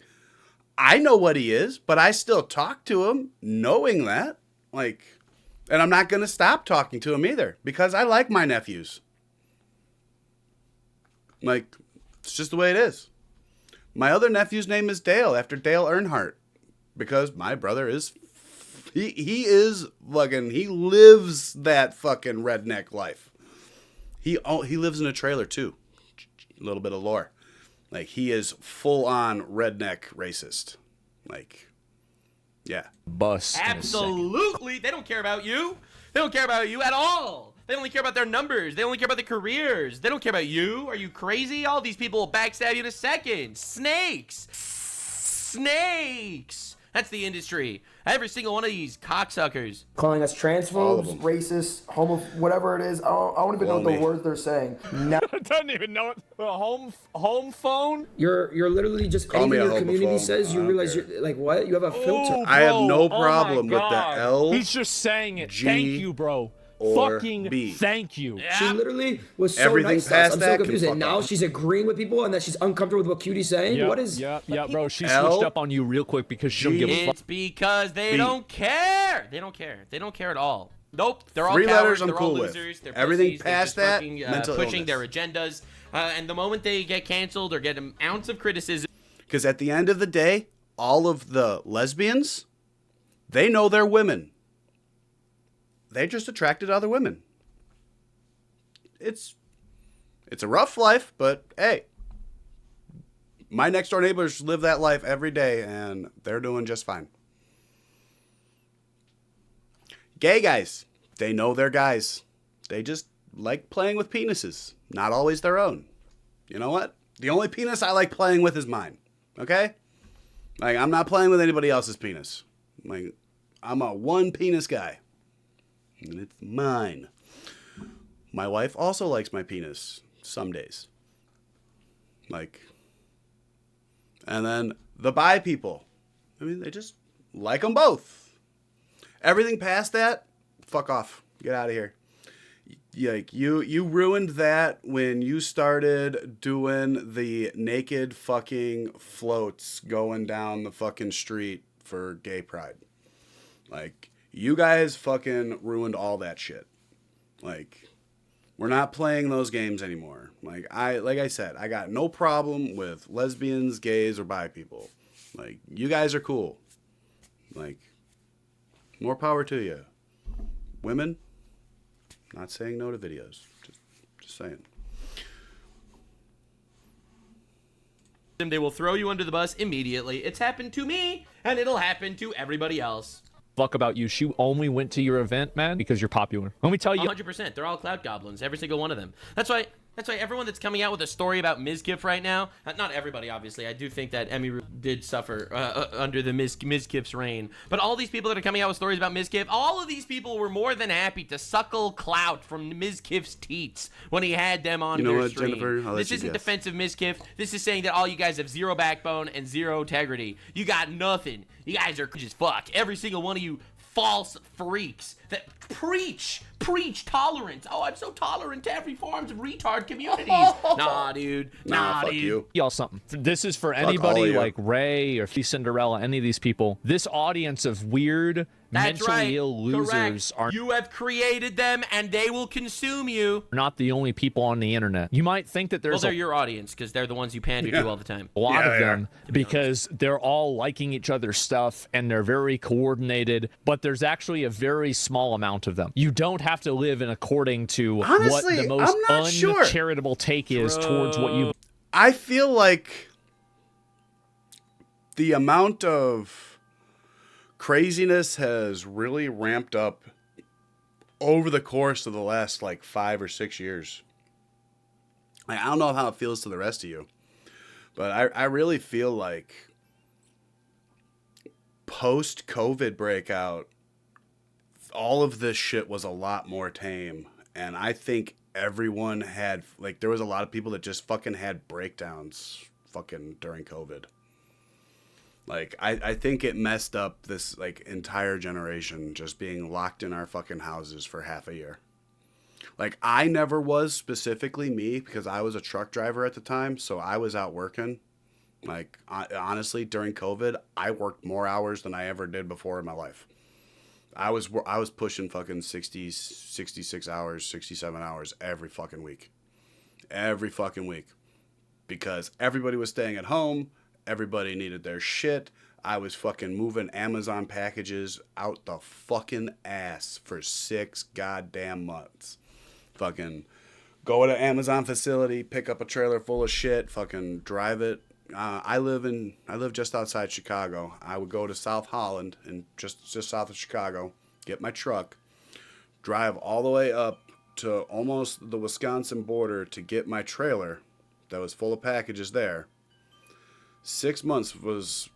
I know what he is, but I still talk to him knowing that. Like... And I'm not going to stop talking to him either because I like my nephews. Like, it's just the way it is. My other nephew's name is Dale after Dale Earnhardt because my brother is, he is fucking, he lives that fucking redneck life. He lives in a trailer too. A little bit of lore. Like, he is full on redneck racist. Like... Yeah. Bus. Absolutely. They don't care about you. They don't care about you at all. They only care about their numbers. They only care about their careers. They don't care about you. Are you crazy? All these people will backstab you in a second. Snakes. Snakes. That's the industry. Every single one of these cocksuckers. Calling us transphobes, racist, homo, whatever it is. I don't even know the words they're saying. No. I don't even know it. Home phone? You're literally just Call me anything a your community homophobe. says. You realize you're like what? You have a filter. I have no problem with the L. He's just saying it. G, Thank you, bro. or Fucking B. thank you. She literally was so Everything nice to us. past I'm that so can confused. fuck And now off. she's agreeing with people and that she's uncomfortable with what Cutie's saying. Yep, What is? Yeah, bro. She L, switched up on you real quick because she don't give a fuck. It's because they B. don't care. They don't care. They don't care at all. Nope. They're all 3 cowards. letters I'm They're cool all with. losers. They're Everything pussies. They're past just that, fucking, mental pushing illness. their agendas. And the moment they get canceled or get an ounce of criticism. Because at the end of the day, all of the lesbians, they know they're women. they just attracted other women. It's a rough life, but hey, my next door neighbors live that life every day, and they're doing just fine. Gay guys, they know they're guys. They just like playing with penises, not always their own. You know what? The only penis I like playing with is mine. Okay? Like, I'm not playing with anybody else's penis. Like, I'm a one penis guy. And it's mine. My wife also likes my penis some days. Like, and then the bi people. I mean, they just like them both. Everything past that, fuck off. Get out of here. Like, you ruined that when you started doing the naked fucking floats going down the fucking street for gay pride. Like, you guys fucking ruined all that shit. Like, we're not playing those games anymore. Like I said, I got no problem with lesbians, gays, or bi people. Like, you guys are cool. Like, more power to you. Women, not saying no to videos. Just saying. They will throw you under the bus immediately. It's happened to me, and it'll happen to everybody else. Fuck about you. She only went to your event, man, because you're popular. Let me tell you. 100%. They're all clout goblins, every single one of them. That's why everyone that's coming out with a story about Mizkif right now, not everybody, obviously. I do think that Emmy did suffer under the Mizkif's reign. But all these people that are coming out with stories about Mizkif, all of these people were more than happy to suckle clout from Mizkif's teats when he had them on their stream. Jennifer? This isn't defensive Mizkif. This is saying that all you guys have zero backbone and zero integrity. You got nothing. You guys are just fuck. Every single one of you false freaks that preach tolerance. Oh, I'm so tolerant to every forms of retard communities. Nah, dude. Nah, fuck dude. you. Y'all something. This is for all anybody you. like Ray or Cinderella, any of these people. This audience of weird, That's mentally right. ill losers Correct. You have created them, and they will consume you. are not the only people on the internet. You might think that Well, there's they're your audience, because they're the ones you pander to all the time. a lot Yeah, of they them because they're all liking each other's stuff and they're very coordinated, but there's actually a very small amount of them. You don't have to live in according to Honestly, what the most I'm not sure. uncharitable take is towards what you. I feel like the amount of craziness has really ramped up over the course of the last like 5 or 6 years. I don't know how it feels to the rest of you, but I really feel like post-COVID breakout, all of this shit was a lot more tame. And I think everyone had, like, there was a lot of people that just fucking had breakdowns fucking during COVID. Like, I think it messed up this, like, entire generation just being locked in our fucking houses for half a year. Like, I never was specifically me because I was a truck driver at the time, so I was out working. Like, honestly, during COVID, I worked more hours than I ever did before in my life. I was pushing fucking 60, 66 hours, 67 hours every fucking week. Every fucking week. Because everybody was staying at home. Everybody needed their shit. I was fucking moving Amazon packages out the fucking ass for 6 goddamn months. Fucking go to Amazon facility, pick up a trailer full of shit, fucking drive it. I live just outside Chicago. I would go to South Holland and just south of Chicago, get my truck, drive all the way up to almost the Wisconsin border to get my trailer that was full of packages there. 6 months was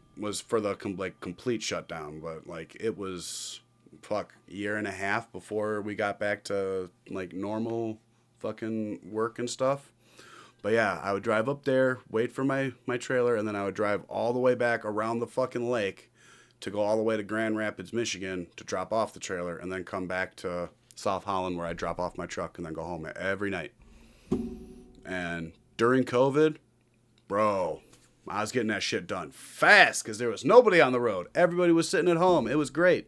for the complete shutdown, but like it was a year and a half before we got back to like normal fucking work and stuff. But yeah, I would drive up there, wait for my trailer, and then I would drive all the way back around the fucking lake to go all the way to Grand Rapids, Michigan to drop off the trailer, and then come back to South Holland where I drop off my truck and then go home every night. And during COVID, bro, I was getting that shit done fast because there was nobody on the road. Everybody was sitting at home. It was great.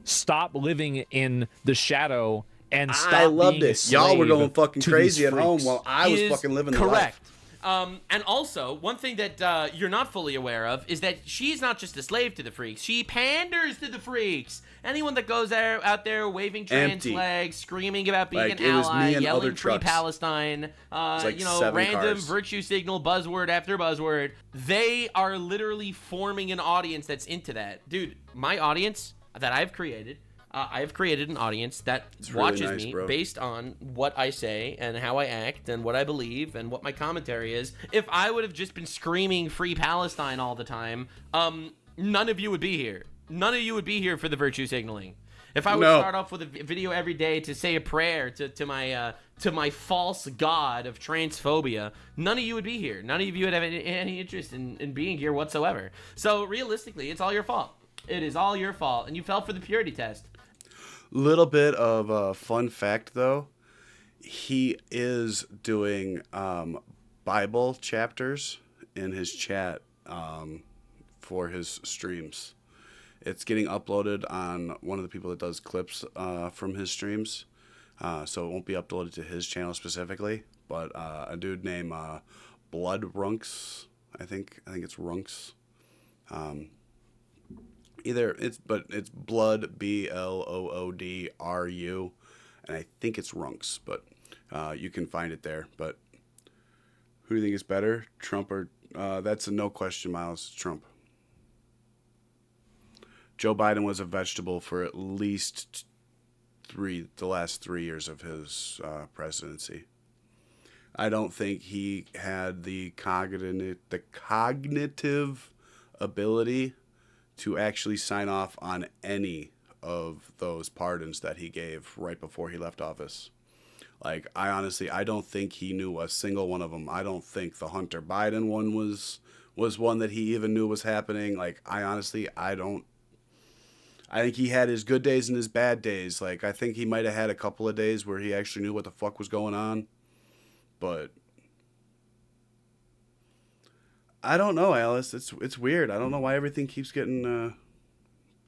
Stop living in the shadow and stop I loved being a it. Y'all were slave going fucking to crazy these at home freaks. while I was fucking living the life. And also, one thing that you're not fully aware of is that she's not just a slave to the freaks. She panders to the freaks. Anyone that goes out there waving trans flags, screaming about being an ally, yelling free Palestine, random virtue signal buzzword after buzzword, they are literally forming an audience that's into that. Dude, my audience that I've created, an audience that watches me based on what I say and how I act and what I believe and what my commentary is. If I would have just been screaming free Palestine all the time, none of you would be here. None of you would be here for the virtue signaling. If I would start off with a video every day to say a prayer to my false god of transphobia, none of you would be here. None of you would have any interest in being here whatsoever. So realistically, it's all your fault. It is all your fault, and you fell for the purity test. Little bit of a fun fact, though. He is doing Bible chapters in his chat for his streams. It's getting uploaded on one of the people that does clips from his streams. So it won't be uploaded to his channel specifically. But a dude named Blood Runks, I think it's Runks. It's Blood, BLOODRU, and I think it's Runks, but you can find it there. But who do you think is better, Trump or that's a no question, Miles? Trump. Joe Biden was a vegetable for at least the last 3 years of his presidency. I don't think he had the cognitive ability to actually sign off on any of those pardons that he gave right before he left office. Like, I don't think he knew a single one of them. I don't think the Hunter Biden one was one that he even knew was happening. Like, I think he had his good days and his bad days. Like, I think he might have had a couple of days where he actually knew what the fuck was going on. But I don't know, Alice. It's weird. I don't know why everything keeps getting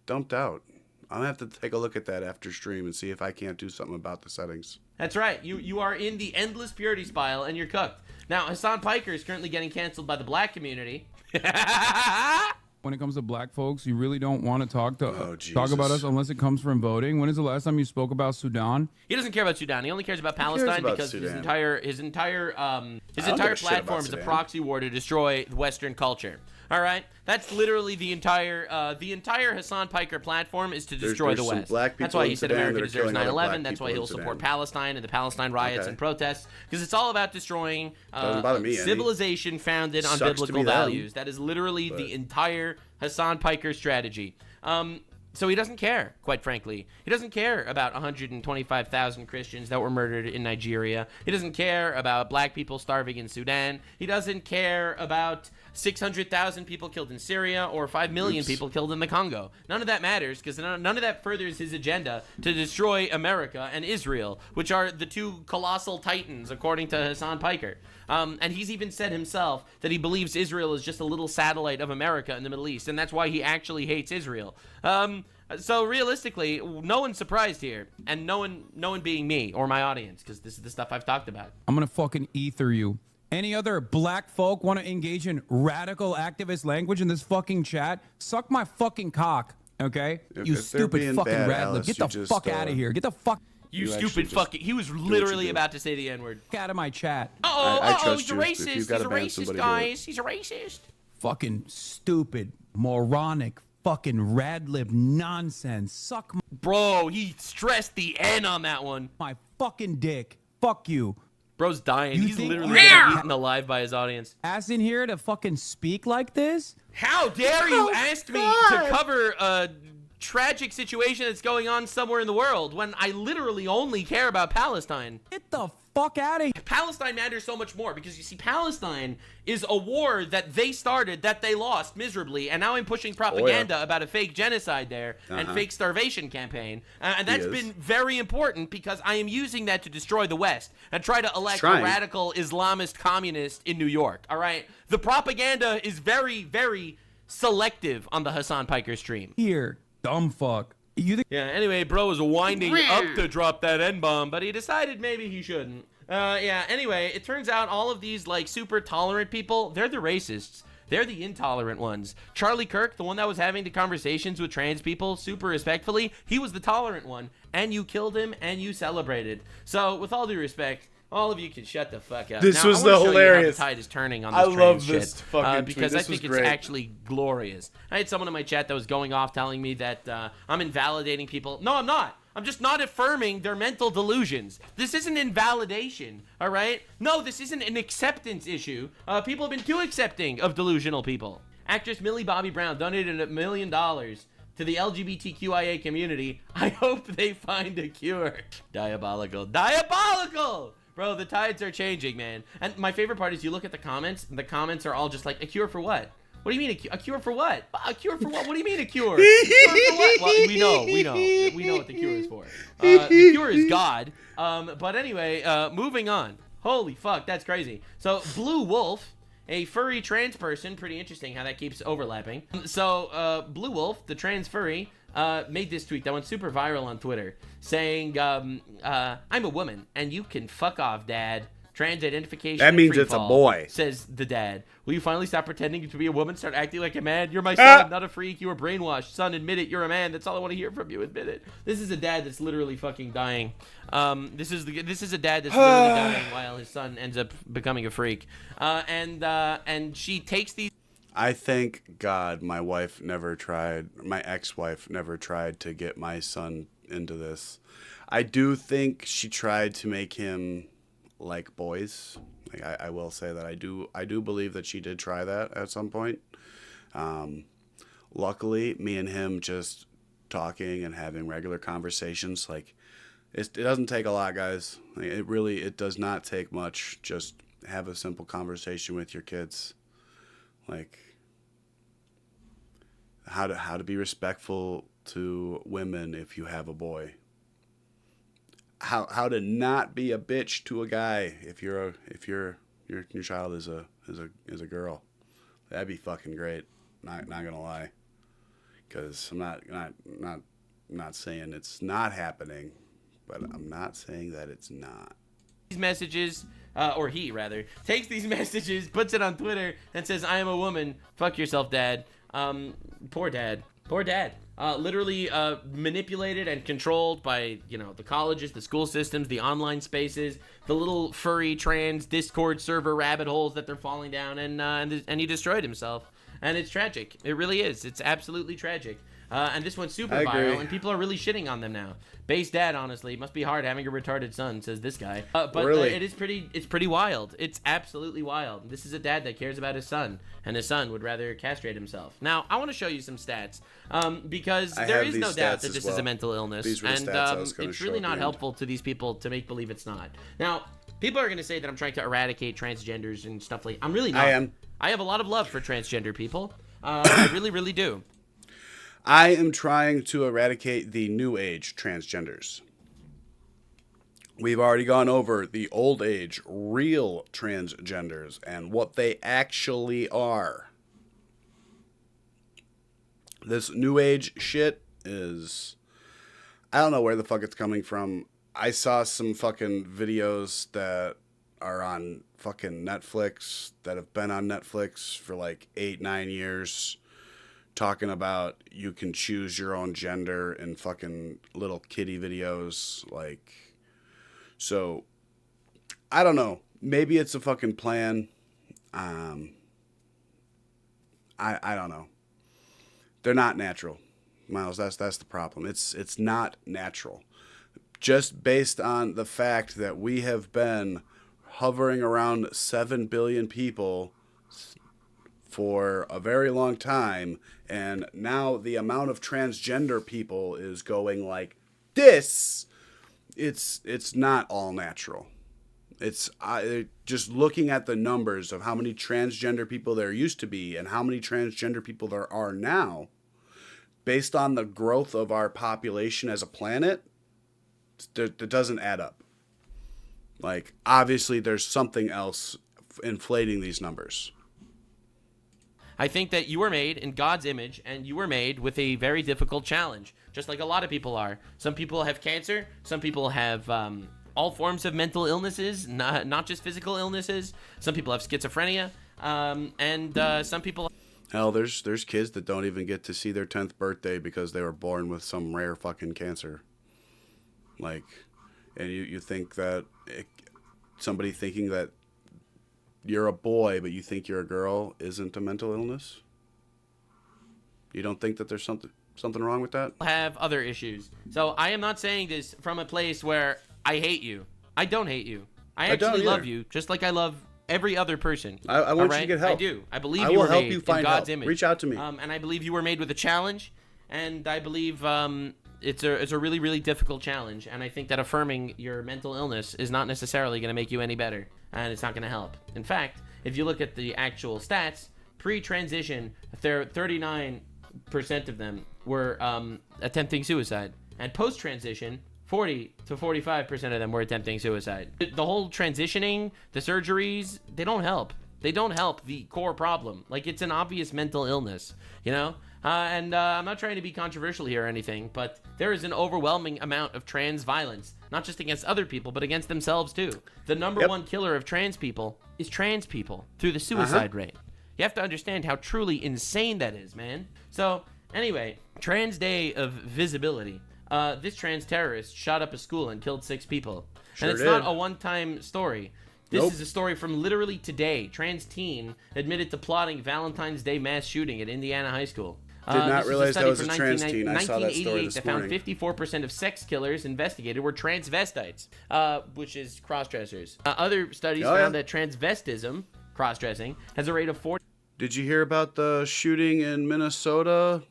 dumped out. I'm going to have to take a look at that after stream and see if I can't do something about the settings. That's right. You are in the endless purity spile, and you're cooked. Now, Hasan Piker is currently getting canceled by the black community. When it comes to black folks, you really don't want to talk about us unless it comes from voting. When is the last time you spoke about Sudan? He doesn't care about Sudan. He only cares about Palestine because his entire platform is a proxy war to destroy Western culture. All right, that's literally the entire Hasan Piker platform is to destroy the West. That's why he said America deserves 9/11. That's why he'll support Palestine and the Palestine riots and protests, because it's all about destroying civilization founded on biblical values. That is literally the entire Hasan Piker strategy. So he doesn't care, quite frankly. He doesn't care about 125,000 Christians that were murdered in Nigeria. He doesn't care about black people starving in Sudan. He doesn't care about 600,000 people killed in Syria or 5 million people killed in the Congo. None of that matters, because none of that furthers his agenda to destroy America and Israel, which are the two colossal titans, according to Hasan Piker. And he's even said himself that he believes Israel is just a little satellite of America in the Middle East, and that's why he actually hates Israel. So realistically, no one's surprised here, and no one being me or my audience, because this is the stuff I've talked about. I'm gonna fucking ether you. Any other black folk want to engage in radical activist language in this fucking chat? Suck my fucking cock, okay? You stupid fucking radlib. Get the fuck out of here. Get the fuck. You stupid fucking. He was literally about to say the N-word. Get out of my chat. He's a racist. He's a racist, guys. He's a racist. Fucking stupid, moronic, fucking radlib nonsense. Suck my. Bro, he stressed the N on that one. My fucking dick. Fuck you. Bro's dying. He's literally getting eaten alive by his audience. Ass in here to fucking speak like this? How dare you ask me to cover a tragic situation that's going on somewhere in the world when I literally only care about Palestine? Get the fuck out of here. Palestine matters so much more because, you see, Palestine is a war that they started, that they lost miserably, and now I'm pushing propaganda about a fake genocide there and fake starvation campaign, and that's been very important because I am using that to destroy the West and try to elect a radical Islamist communist in New York. All right, the propaganda is very, very selective on the Hasan Piker stream. Here, dumb fuck. Yeah, anyway, bro was winding up to drop that N-bomb, but he decided maybe he shouldn't. Yeah, anyway, it turns out all of these, like, super tolerant people, they're the racists. They're the intolerant ones. Charlie Kirk, the one that was having the conversations with trans people super respectfully, he was the tolerant one. And you killed him, and you celebrated. So, with all due respect, all of you can shut the fuck up. This now, was I wanna show hilarious. you how the tide is turning on this I trans love shit, this fucking because tweet. I think This it's was great. actually glorious. I had someone in my chat that was going off telling me that I'm invalidating people. No, I'm not. I'm just not affirming their mental delusions. This isn't invalidation, all right? No, this isn't an acceptance issue. People have been too accepting of delusional people. Actress Millie Bobby Brown donated $1 million to the LGBTQIA community. I hope they find a cure. Diabolical. Diabolical! Bro, the tides are changing, man. And my favorite part is you look at the comments, and the comments are all just like, a cure for what? What do you mean a cure for what? A cure for what? What do you mean a cure? A cure for what? Well, we know what the cure is for. The cure is God. But anyway, moving on. Holy fuck, that's crazy. So, Blue Wolf, a furry trans person, pretty interesting how that keeps overlapping. So, Blue Wolf, the trans furry, made this tweet that went super viral on Twitter, saying, I'm a woman, and you can fuck off, dad. Trans identification. That means free it's a fall, boy. says the dad. Will you finally stop pretending to be a woman? Start acting like a man? You're my son, not a freak. You were brainwashed. Son, admit it. You're a man. That's all I want to hear from you. Admit it. This is a dad that's literally fucking dying. This is a dad that's literally dying while his son ends up becoming a freak. And she takes these. I thank God my ex-wife never tried to get my son into this. I do think she tried to make him like boys. Like I will say that I do believe that she did try that at some point. Luckily, me and him just talking and having regular conversations, like it doesn't take a lot, guys. Like, it does not take much. Just have a simple conversation with your kids, like how to be respectful to women if you have a boy. How to not be a bitch to a guy if your child is a girl. That'd be fucking great. Not gonna lie, because I'm not saying it's not happening, but I'm not saying that it's not. These messages, or he rather, takes these messages, puts it on Twitter, and says, "I am a woman. Fuck yourself, dad." Poor dad. Poor dad. Literally manipulated and controlled by, the colleges, the school systems, the online spaces, the little furry trans Discord server rabbit holes that they're falling down, and he destroyed himself. And it's tragic. It really is. It's absolutely tragic. And this went super viral, and people are really shitting on them now. Base dad, honestly, it must be hard having a retarded son, says this guy. But really? It's pretty wild. It's absolutely wild. This is a dad that cares about his son, and his son would rather castrate himself. Now, I want to show you some stats, because there is no doubt that this is a mental illness, and it's really not helpful to these people to make believe it's not. Now, people are going to say that I'm trying to eradicate transgenders and stuff like. I'm really not. I am. I have a lot of love for transgender people. I really, really do. I am trying to eradicate the new age transgenders. We've already gone over the old age real transgenders and what they actually are. This new age shit is, I don't know where the fuck it's coming from. I saw some fucking videos that are on fucking Netflix, that have been on Netflix for like 8-9 years, talking about you can choose your own gender in fucking little kiddie videos. Like, so I don't know, maybe it's a fucking plan. I don't know. They're not natural, Miles. That's the problem. It's not natural. Just based on the fact that we have been hovering around 7 billion people for a very long time, and now the amount of transgender people is going like this. It's not all natural. It's just looking at the numbers of how many transgender people there used to be and how many transgender people there are now, based on the growth of our population as a planet, that doesn't add up. Like, obviously there's something else inflating these numbers. I think that you were made in God's image, and you were made with a very difficult challenge, just like a lot of people are. Some people have cancer. Some people have all forms of mental illnesses, not just physical illnesses. Some people have schizophrenia, and some people. Hell, there's kids that don't even get to see their 10th birthday because they were born with some rare fucking cancer. Like, and you think that somebody thinking that you're a boy but you think you're a girl isn't a mental illness? You don't think that there's something wrong with that? Have other issues. So I am not saying this from a place where I hate you. I don't hate you. I actually love you, just like I love every other person. I want you to get help. I do. I believe I you will were help made you find in God's help. image. Reach out to me. And I believe you were made with a challenge, and I believe it's a really, really difficult challenge, and I think that affirming your mental illness is not necessarily going to make you any better, and it's not going to help. In fact, if you look at the actual stats, pre-transition, 39% of them were attempting suicide, and post-transition, 40 to 45% of them were attempting suicide. The whole transitioning, the surgeries, they don't help. They don't help the core problem. Like, it's an obvious mental illness, you know? And I'm not trying to be controversial here or anything, but there is an overwhelming amount of trans violence, not just against other people, but against themselves too. The number one killer of trans people is trans people through the suicide rate. You have to understand how truly insane that is, man. So, anyway, Trans Day of Visibility. This trans terrorist shot up a school and killed 6 people. And it's not a one-time story. This is a story from literally today. Trans teen admitted to plotting Valentine's Day mass shooting at Indiana High School. Did not realize that was a trans teen. I saw that story this morning. They found 54% of sex killers investigated were transvestites, which is cross-dressers. Other studies found that transvestism, cross-dressing, has a rate of 40. Did you hear about the shooting in Minnesota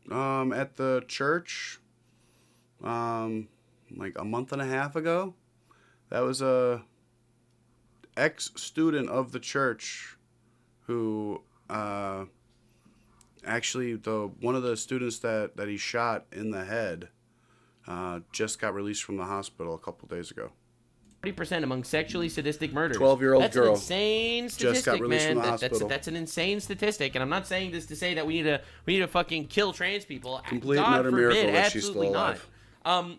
at the church like a month and a half ago? That was a ex-student of the church who actually one of the students that he shot in the head just got released from the hospital a couple days ago. 40% among sexually sadistic murders. 12-year-old girl. That's an insane statistic, just got released man. from the hospital. That's an insane statistic, and I'm not saying this to say that we need to fucking kill trans people. Complete God and utter forbid, miracle that she's still absolutely alive. not.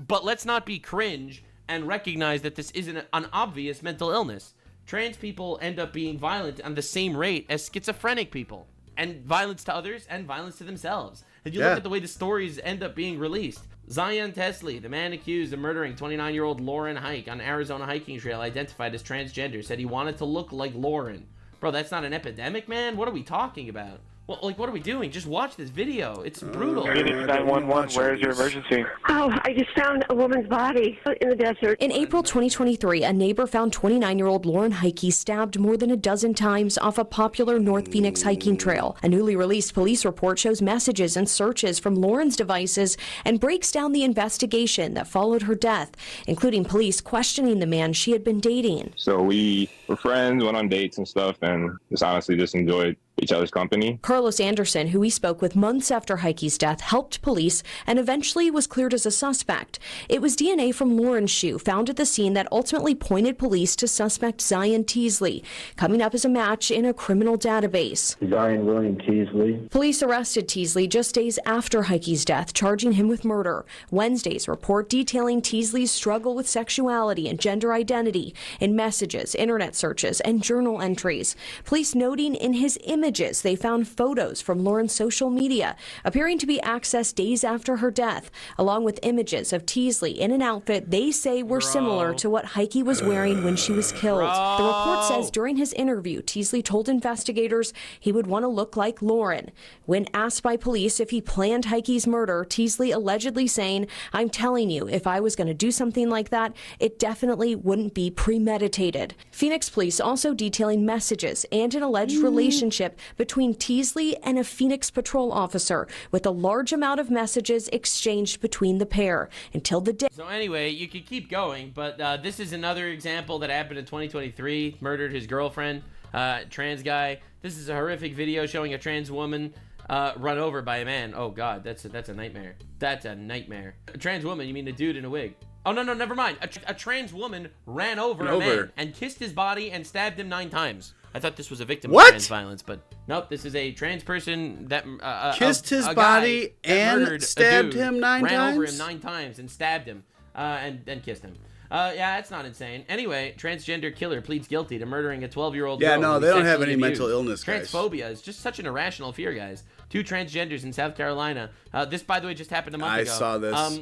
But let's not be cringe and recognize that this isn't an obvious mental illness. Trans people end up being violent on the same rate as schizophrenic people, and violence to others and violence to themselves. If you look at the way the stories end up being released, Zion Tesley, the man accused of murdering 29-year-old Lauren Hike on Arizona hiking trail, identified as transgender, said he wanted to look like Lauren. Bro, that's not an epidemic, man? What are we talking about? Well, like, what are we doing? Just watch this video. It's brutal. 911, where's your emergency? Oh, I just found a woman's body in the desert. In April 2023, a neighbor found 29-year-old Lauren Heike stabbed more than a dozen times off a popular North Phoenix hiking trail. A newly released police report shows messages and searches from Lauren's devices and breaks down the investigation that followed her death, including police questioning the man she had been dating. So we were friends, went on dates and stuff, and just honestly just enjoyed each other's company. Carlos Anderson, who we spoke with months after Heike's death, helped police and eventually was cleared as a suspect. It was DNA from Lauren's shoe found at the scene that ultimately pointed police to suspect Zion Teasley, coming up as a match in a criminal database. Zion William Teasley. Police arrested Teasley just days after Heike's death, charging him with murder. Wednesday's report detailing Teasley's struggle with sexuality and gender identity in messages, internet searches, and journal entries. Police noting in his images they found photos from Lauren's social media appearing to be accessed days after her death, along with images of Teasley in an outfit they say were similar to what Heike was wearing when she was killed. The report says during his interview, Teasley told investigators he would want to look like Lauren. When asked by police if he planned Heike's murder, Teasley allegedly saying, "I'm telling you, if I was going to do something like that, it definitely wouldn't be premeditated." Phoenix police also detailing messages and an alleged relationship between Teasley and a Phoenix patrol officer, with a large amount of messages exchanged between the pair until the day. So anyway, you could keep going, but this is another example that happened in 2023. Murdered his girlfriend, trans guy. This is a horrific video showing a trans woman run over by a man. Oh God, that's a nightmare. That's a nightmare. A trans woman? You mean a dude in a wig? Oh no, never mind. A trans woman ran over a man and kissed his body and stabbed him 9 times. I thought this was a victim What? of trans violence, but nope, this is a trans person that Kissed his a body guy that and murdered a stabbed dude, him 9 ran over him times? 9 times and stabbed him, and then kissed him. Yeah, that's not insane. Anyway, transgender killer pleads guilty to murdering a 12-year-old girl. Yeah, no, who they don't have sexually any mental abused. illness, guys. Transphobia is just such an irrational fear, guys. 2 transgenders in South Carolina. This, by the way, just happened a month ago. I saw this.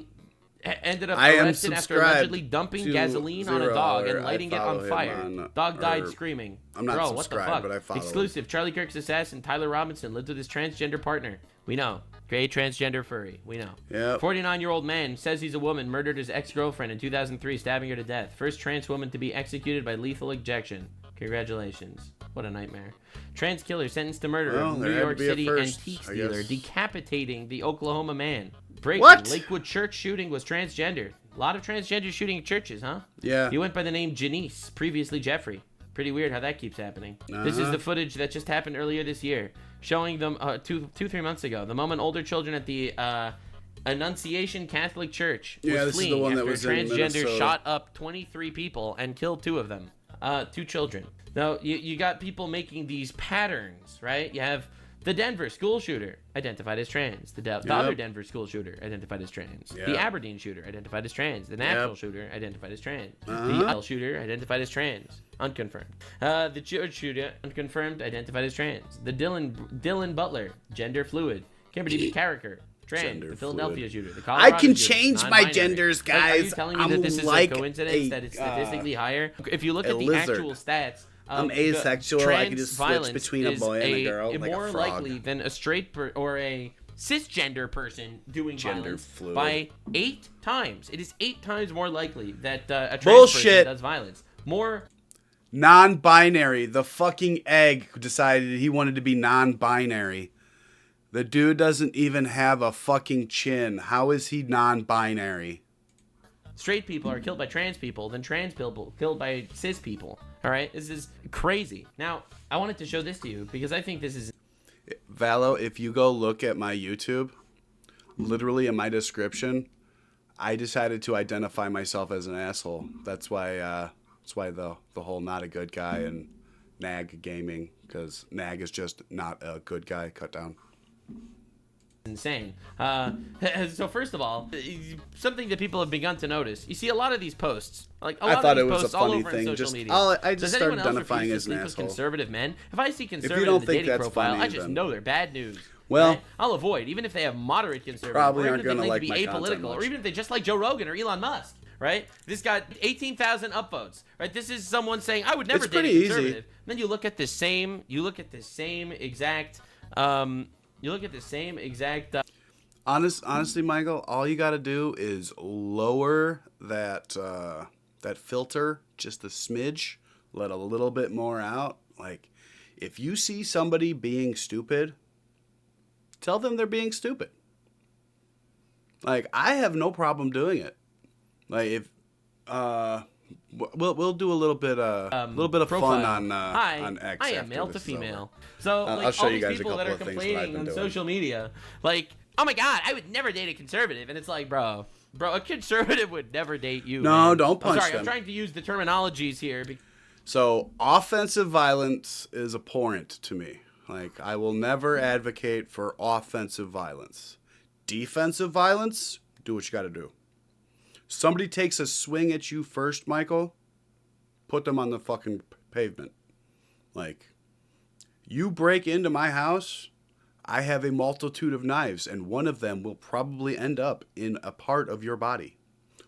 Ended up I am arrested after subscribed allegedly dumping to gasoline on a Zero dog and Alert. lighting it I follow on him fire. on, Dog died or- screaming. I'm not Bro, what the subscribed, fuck? but I follow him. Exclusive. Charlie Kirk's assassin Tyler Robinson lived with his transgender partner. We know. Gay transgender furry. We know. Yep. 49-year-old man says he's a woman, murdered his ex-girlfriend in 2003, stabbing her to death. First trans woman to be executed by lethal injection. Congratulations. What a nightmare. Trans killer sentenced to murder Well, of there New had to York be a City first, antiques I dealer, guess. decapitating the Oklahoma man. Breaking. What? Lakewood church shooting was transgender. A lot of transgender shooting at churches, huh? Yeah. He went by the name Janice, previously Jeffrey. Pretty weird how that keeps happening. This is Uh-huh. the footage that just happened earlier this year, showing them 3 months ago. The moment older children at the Annunciation Catholic Church was Yeah, this is the fleeing one that after was in transgender Minnesota. shot up 23 people and killed 2 of them. 2 children. Now, you got people making these patterns, right? You have the Denver school shooter identified as trans. The other Denver school shooter identified as trans. Yep. The Aberdeen shooter identified as trans. The Nashville Yep. shooter identified as trans. Uh-huh. The L shooter identified as trans. Unconfirmed. The church shooter, unconfirmed, identified as trans. The Dylan Butler, gender fluid. Kimberly B. Carricker, trans. Gender The Philadelphia fluid. shooter. The I Colorado can shooter, change my non-binary. genders, Like, are you guys. telling me I'm that this is like a coincidence a, that it's statistically higher? If you look a at the lizard. actual stats, I'm the asexual. I can trans just switch violence between a is boy and a girl, like a more frog. likely than a straight or a cisgender person doing Gender violence fluid. by 8 times. It is 8 times more likely that a trans Bullshit. person does violence. More Non-binary. The fucking egg decided he wanted to be non-binary. The dude doesn't even have a fucking chin. How is he non-binary? straight people are killed by trans people than trans people killed by cis people. All right, this is crazy. Now, I wanted to show this to you because I think this is. Valo, if you go look at my YouTube, literally in my description, I decided to identify myself as an asshole. That's why the whole not a good guy and nag gaming, because nag is just not a good guy. Cut down. Insane. So first of all, something that people have begun to notice. You see a lot of these posts, like a lot I thought of it these was posts a all funny over thing. on social Just media. I just Does started anyone else identifying refuse as to an sleep with asshole. conservative men? If I see you conservative don't in the think dating that's profile, funny, I just then- know they're bad news. Well- right? I'll avoid, even if they have moderate conservative, Probably or aren't even if they gonna claim like to be my content apolitical, or much. even if they just like Joe Rogan or Elon Musk. Right? This got 18,000 upvotes. Right? This is someone saying, "I would never It's date a pretty easy. conservative." Then you look at the same. You look at the same exact. Honestly, Michael, all you got to do is lower that filter just a smidge, let a little bit more out. Like, if you see somebody being stupid, tell them they're being stupid. Like, I have no problem doing it. Like, if we'll do a little bit of profile. fun on Hi, X. I am after male to this is over. female. So I'll like show all you these guys a people that couple are of things that I've complaining been on doing. social media, like, "Oh my God, I would never date a conservative," and it's like, bro, a conservative would never date you. No, man. don't punch I'm sorry, them. I'm trying to use the terminologies here. So, offensive violence is abhorrent to me. Like, I will never advocate for offensive violence. Defensive violence, do what you got to do. Somebody takes a swing at you first, Michael, put them on the fucking pavement. Like, you break into my house, I have a multitude of knives, and one of them will probably end up in a part of your body.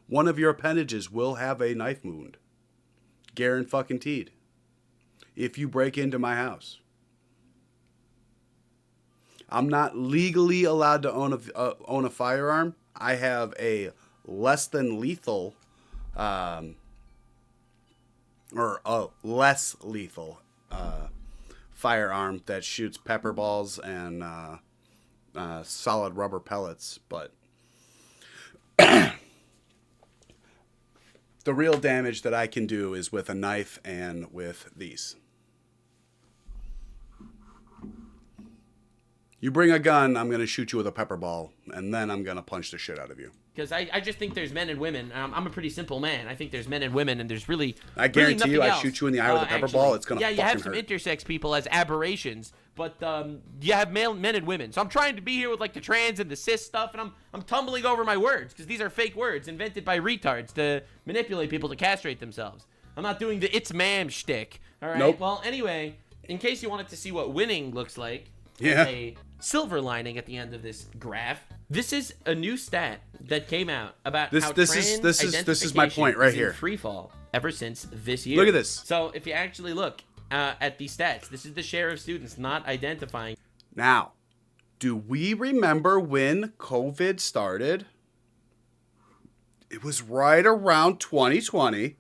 One of your appendages will have a knife wound. Guaranteed. If you break into my house. I'm not legally allowed to own a firearm. I have a less than lethal, or a less lethal firearm that shoots pepper balls and solid rubber pellets. But the real damage that I can do is with a knife and with these. You bring a gun, I'm going to shoot you with a pepper ball, and then I'm going to punch the shit out of you. because I just think there's men and women. I'm a pretty simple man. I think there's men and women, and there's really I guarantee you, I else. shoot you in the eye with a pepper ball. It's gonna you have some hurt. intersex people as aberrations, but you have men and women. So I'm trying to be here with like the trans and the cis stuff, and I'm tumbling over my words because these are fake words invented by retards to manipulate people to castrate themselves. I'm not doing the it's ma'am shtick. All right. Nope. Well, anyway, in case you wanted to see what winning looks like, yeah. There's a silver lining at the end of this graph. This is a new stat that came out about how this is my point right here. Free fall ever since this year. Look at this. So if you actually look at the stats, this is the share of students not identifying. Now, do we remember when COVID started? It was right around 2020,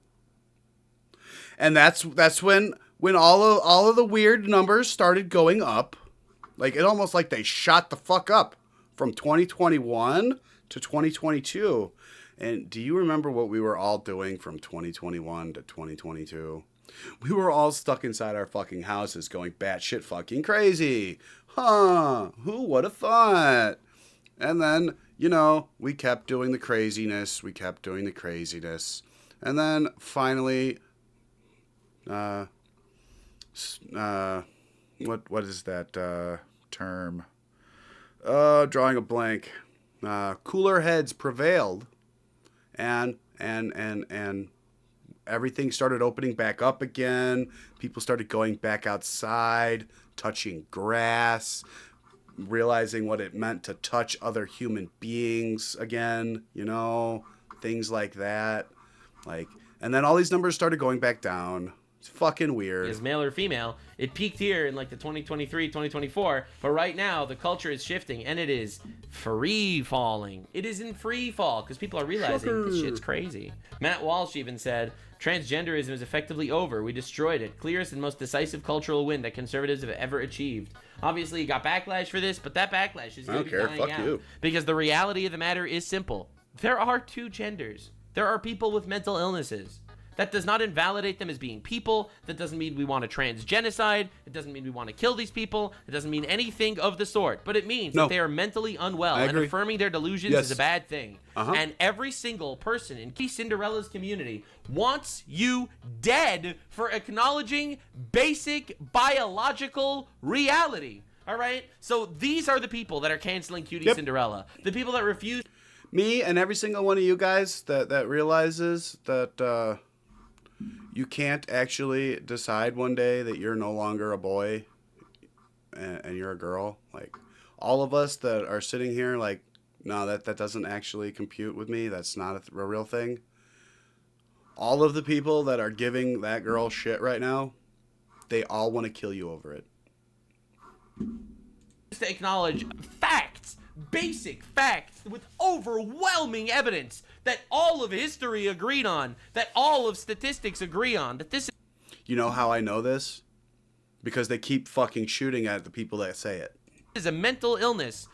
and that's when all of the weird numbers started going up. Like, it almost like they shot the fuck up from 2021 to 2022. And do you remember what we were all doing from 2021 to 2022? We were all stuck inside our fucking houses going batshit fucking crazy. Huh, who would have thought? And then, you know, we kept doing the craziness. And then finally, what is that term? Drawing a blank. Cooler heads prevailed, and everything started opening back up again. People started going back outside, touching grass, realizing what it meant to touch other human beings again, you know, things like that. Like, and then all these numbers started going back down. It's fucking weird. Is male or female. It peaked here in like the 2023, 2024, but right now the culture is shifting and it is free falling. It is in free fall because people are realizing this shit's crazy. Matt Walsh even said, transgenderism is effectively over. We destroyed it. Clearest and most decisive cultural win that conservatives have ever achieved. Obviously, you got backlash for this, but that backlash is going to be dying out. Because the reality of the matter is simple. There are two genders. There are people with mental illnesses. That does not invalidate them as being people. That doesn't mean we want to transgenocide. It doesn't mean we want to kill these people. It doesn't mean anything of the sort. But it means that they are mentally unwell, and affirming their delusions is a bad thing. And every single person in Cinderella's community wants you dead for acknowledging basic biological reality. All right? So these are the people that are canceling Cutie Cinderella. The people that refuse. Me and every single one of you guys that realizes that you can't actually decide one day that you're no longer a boy and you're a girl. Like, all of us that are sitting here, like, no, that doesn't actually compute with me. That's not a real thing. All of the people that are giving that girl shit right now, they all want to kill you over it. Just to acknowledge facts. Basic facts with overwhelming evidence that all of history agreed on, that all of statistics agree on, that this. You know how I know this? Because they keep fucking shooting at the people that say it. Is a mental illness.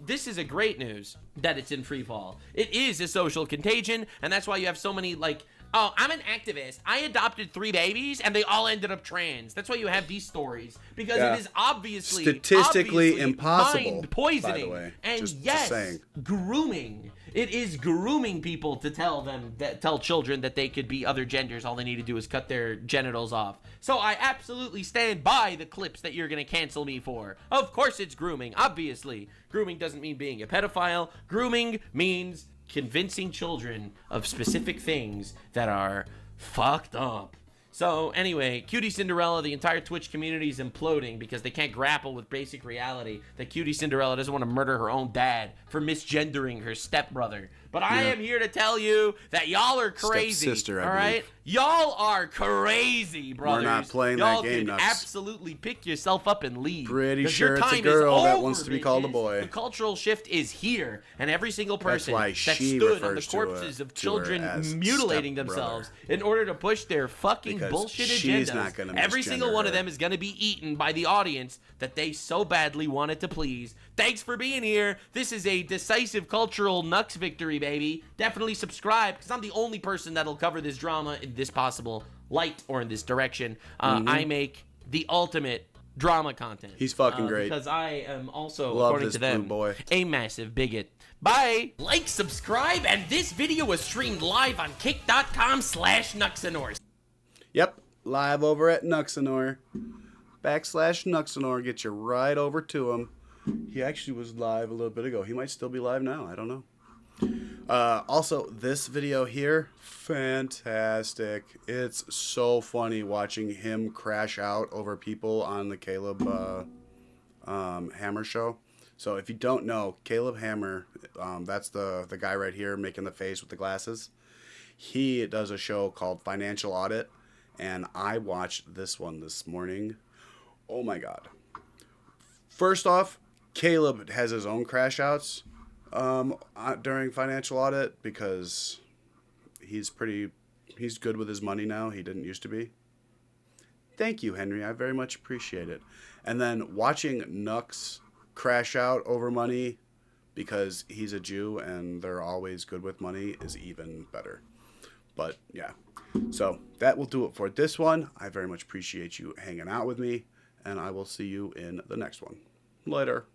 This is a great news that it's in free fall. It is a social contagion, and that's why you have so many, like, oh, I'm an activist. I adopted 3 babies, and they all ended up trans. That's why you have these stories, because it is obviously statistically impossible, mind poisoning, by the way. and just saying. Grooming. It is grooming people to tell children that they could be other genders. All they need to do is cut their genitals off. So I absolutely stand by the clips that you're gonna cancel me for. Of course, it's grooming. Obviously, grooming doesn't mean being a pedophile. Grooming means convincing children of specific things that are fucked up. So anyway, Cutie Cinderella, the entire Twitch community is imploding because they can't grapple with basic reality that Cutie Cinderella doesn't want to murder her own dad for misgendering her stepbrother. But I am here to tell you that y'all are crazy. Stepsister, I all right? believe. Y'all are crazy, brothers. We're not playing y'all that game, can nuts. absolutely pick yourself up and leave. Pretty 'Cause sure your it's a time girl is that over, wants to be called a bitches. boy. The cultural shift is here, and every single person why that she stood on the refers to corpses of to her children as mutilating stepbrother. themselves in order to push their fucking Because bullshit she's agendas. not gonna Every misgender single one of her. them is going to be eaten by the audience that they so badly wanted to please. Thanks for being here. This is a decisive cultural Nux victory, baby. Definitely subscribe, because I'm the only person that'll cover this drama in this possible light or in this direction. I make the ultimate drama content. He's fucking great. Because I am also, Love according this to them, blue boy. a massive bigot. Bye. Like, subscribe, and this video was streamed live on kick.com/Nuxanor. Yep, live over at Nuxanor. /Nuxanor gets you right over to him. He actually was live a little bit ago. He might still be live now. I don't know. Also, this video here, fantastic. It's so funny watching him crash out over people on the Caleb Hammer show. So if you don't know, Caleb Hammer, that's the guy right here making the face with the glasses. He does a show called Financial Audit, and I watched this one this morning. Oh my God. First off, Caleb has his own crash outs during Financial Audit because he's good with his money now. He didn't used to be. Thank you, Henry. I very much appreciate it. And then watching Nux crash out over money because he's a Jew and they're always good with money is even better. But yeah, so that will do it for this one. I very much appreciate you hanging out with me, and I will see you in the next one. Later.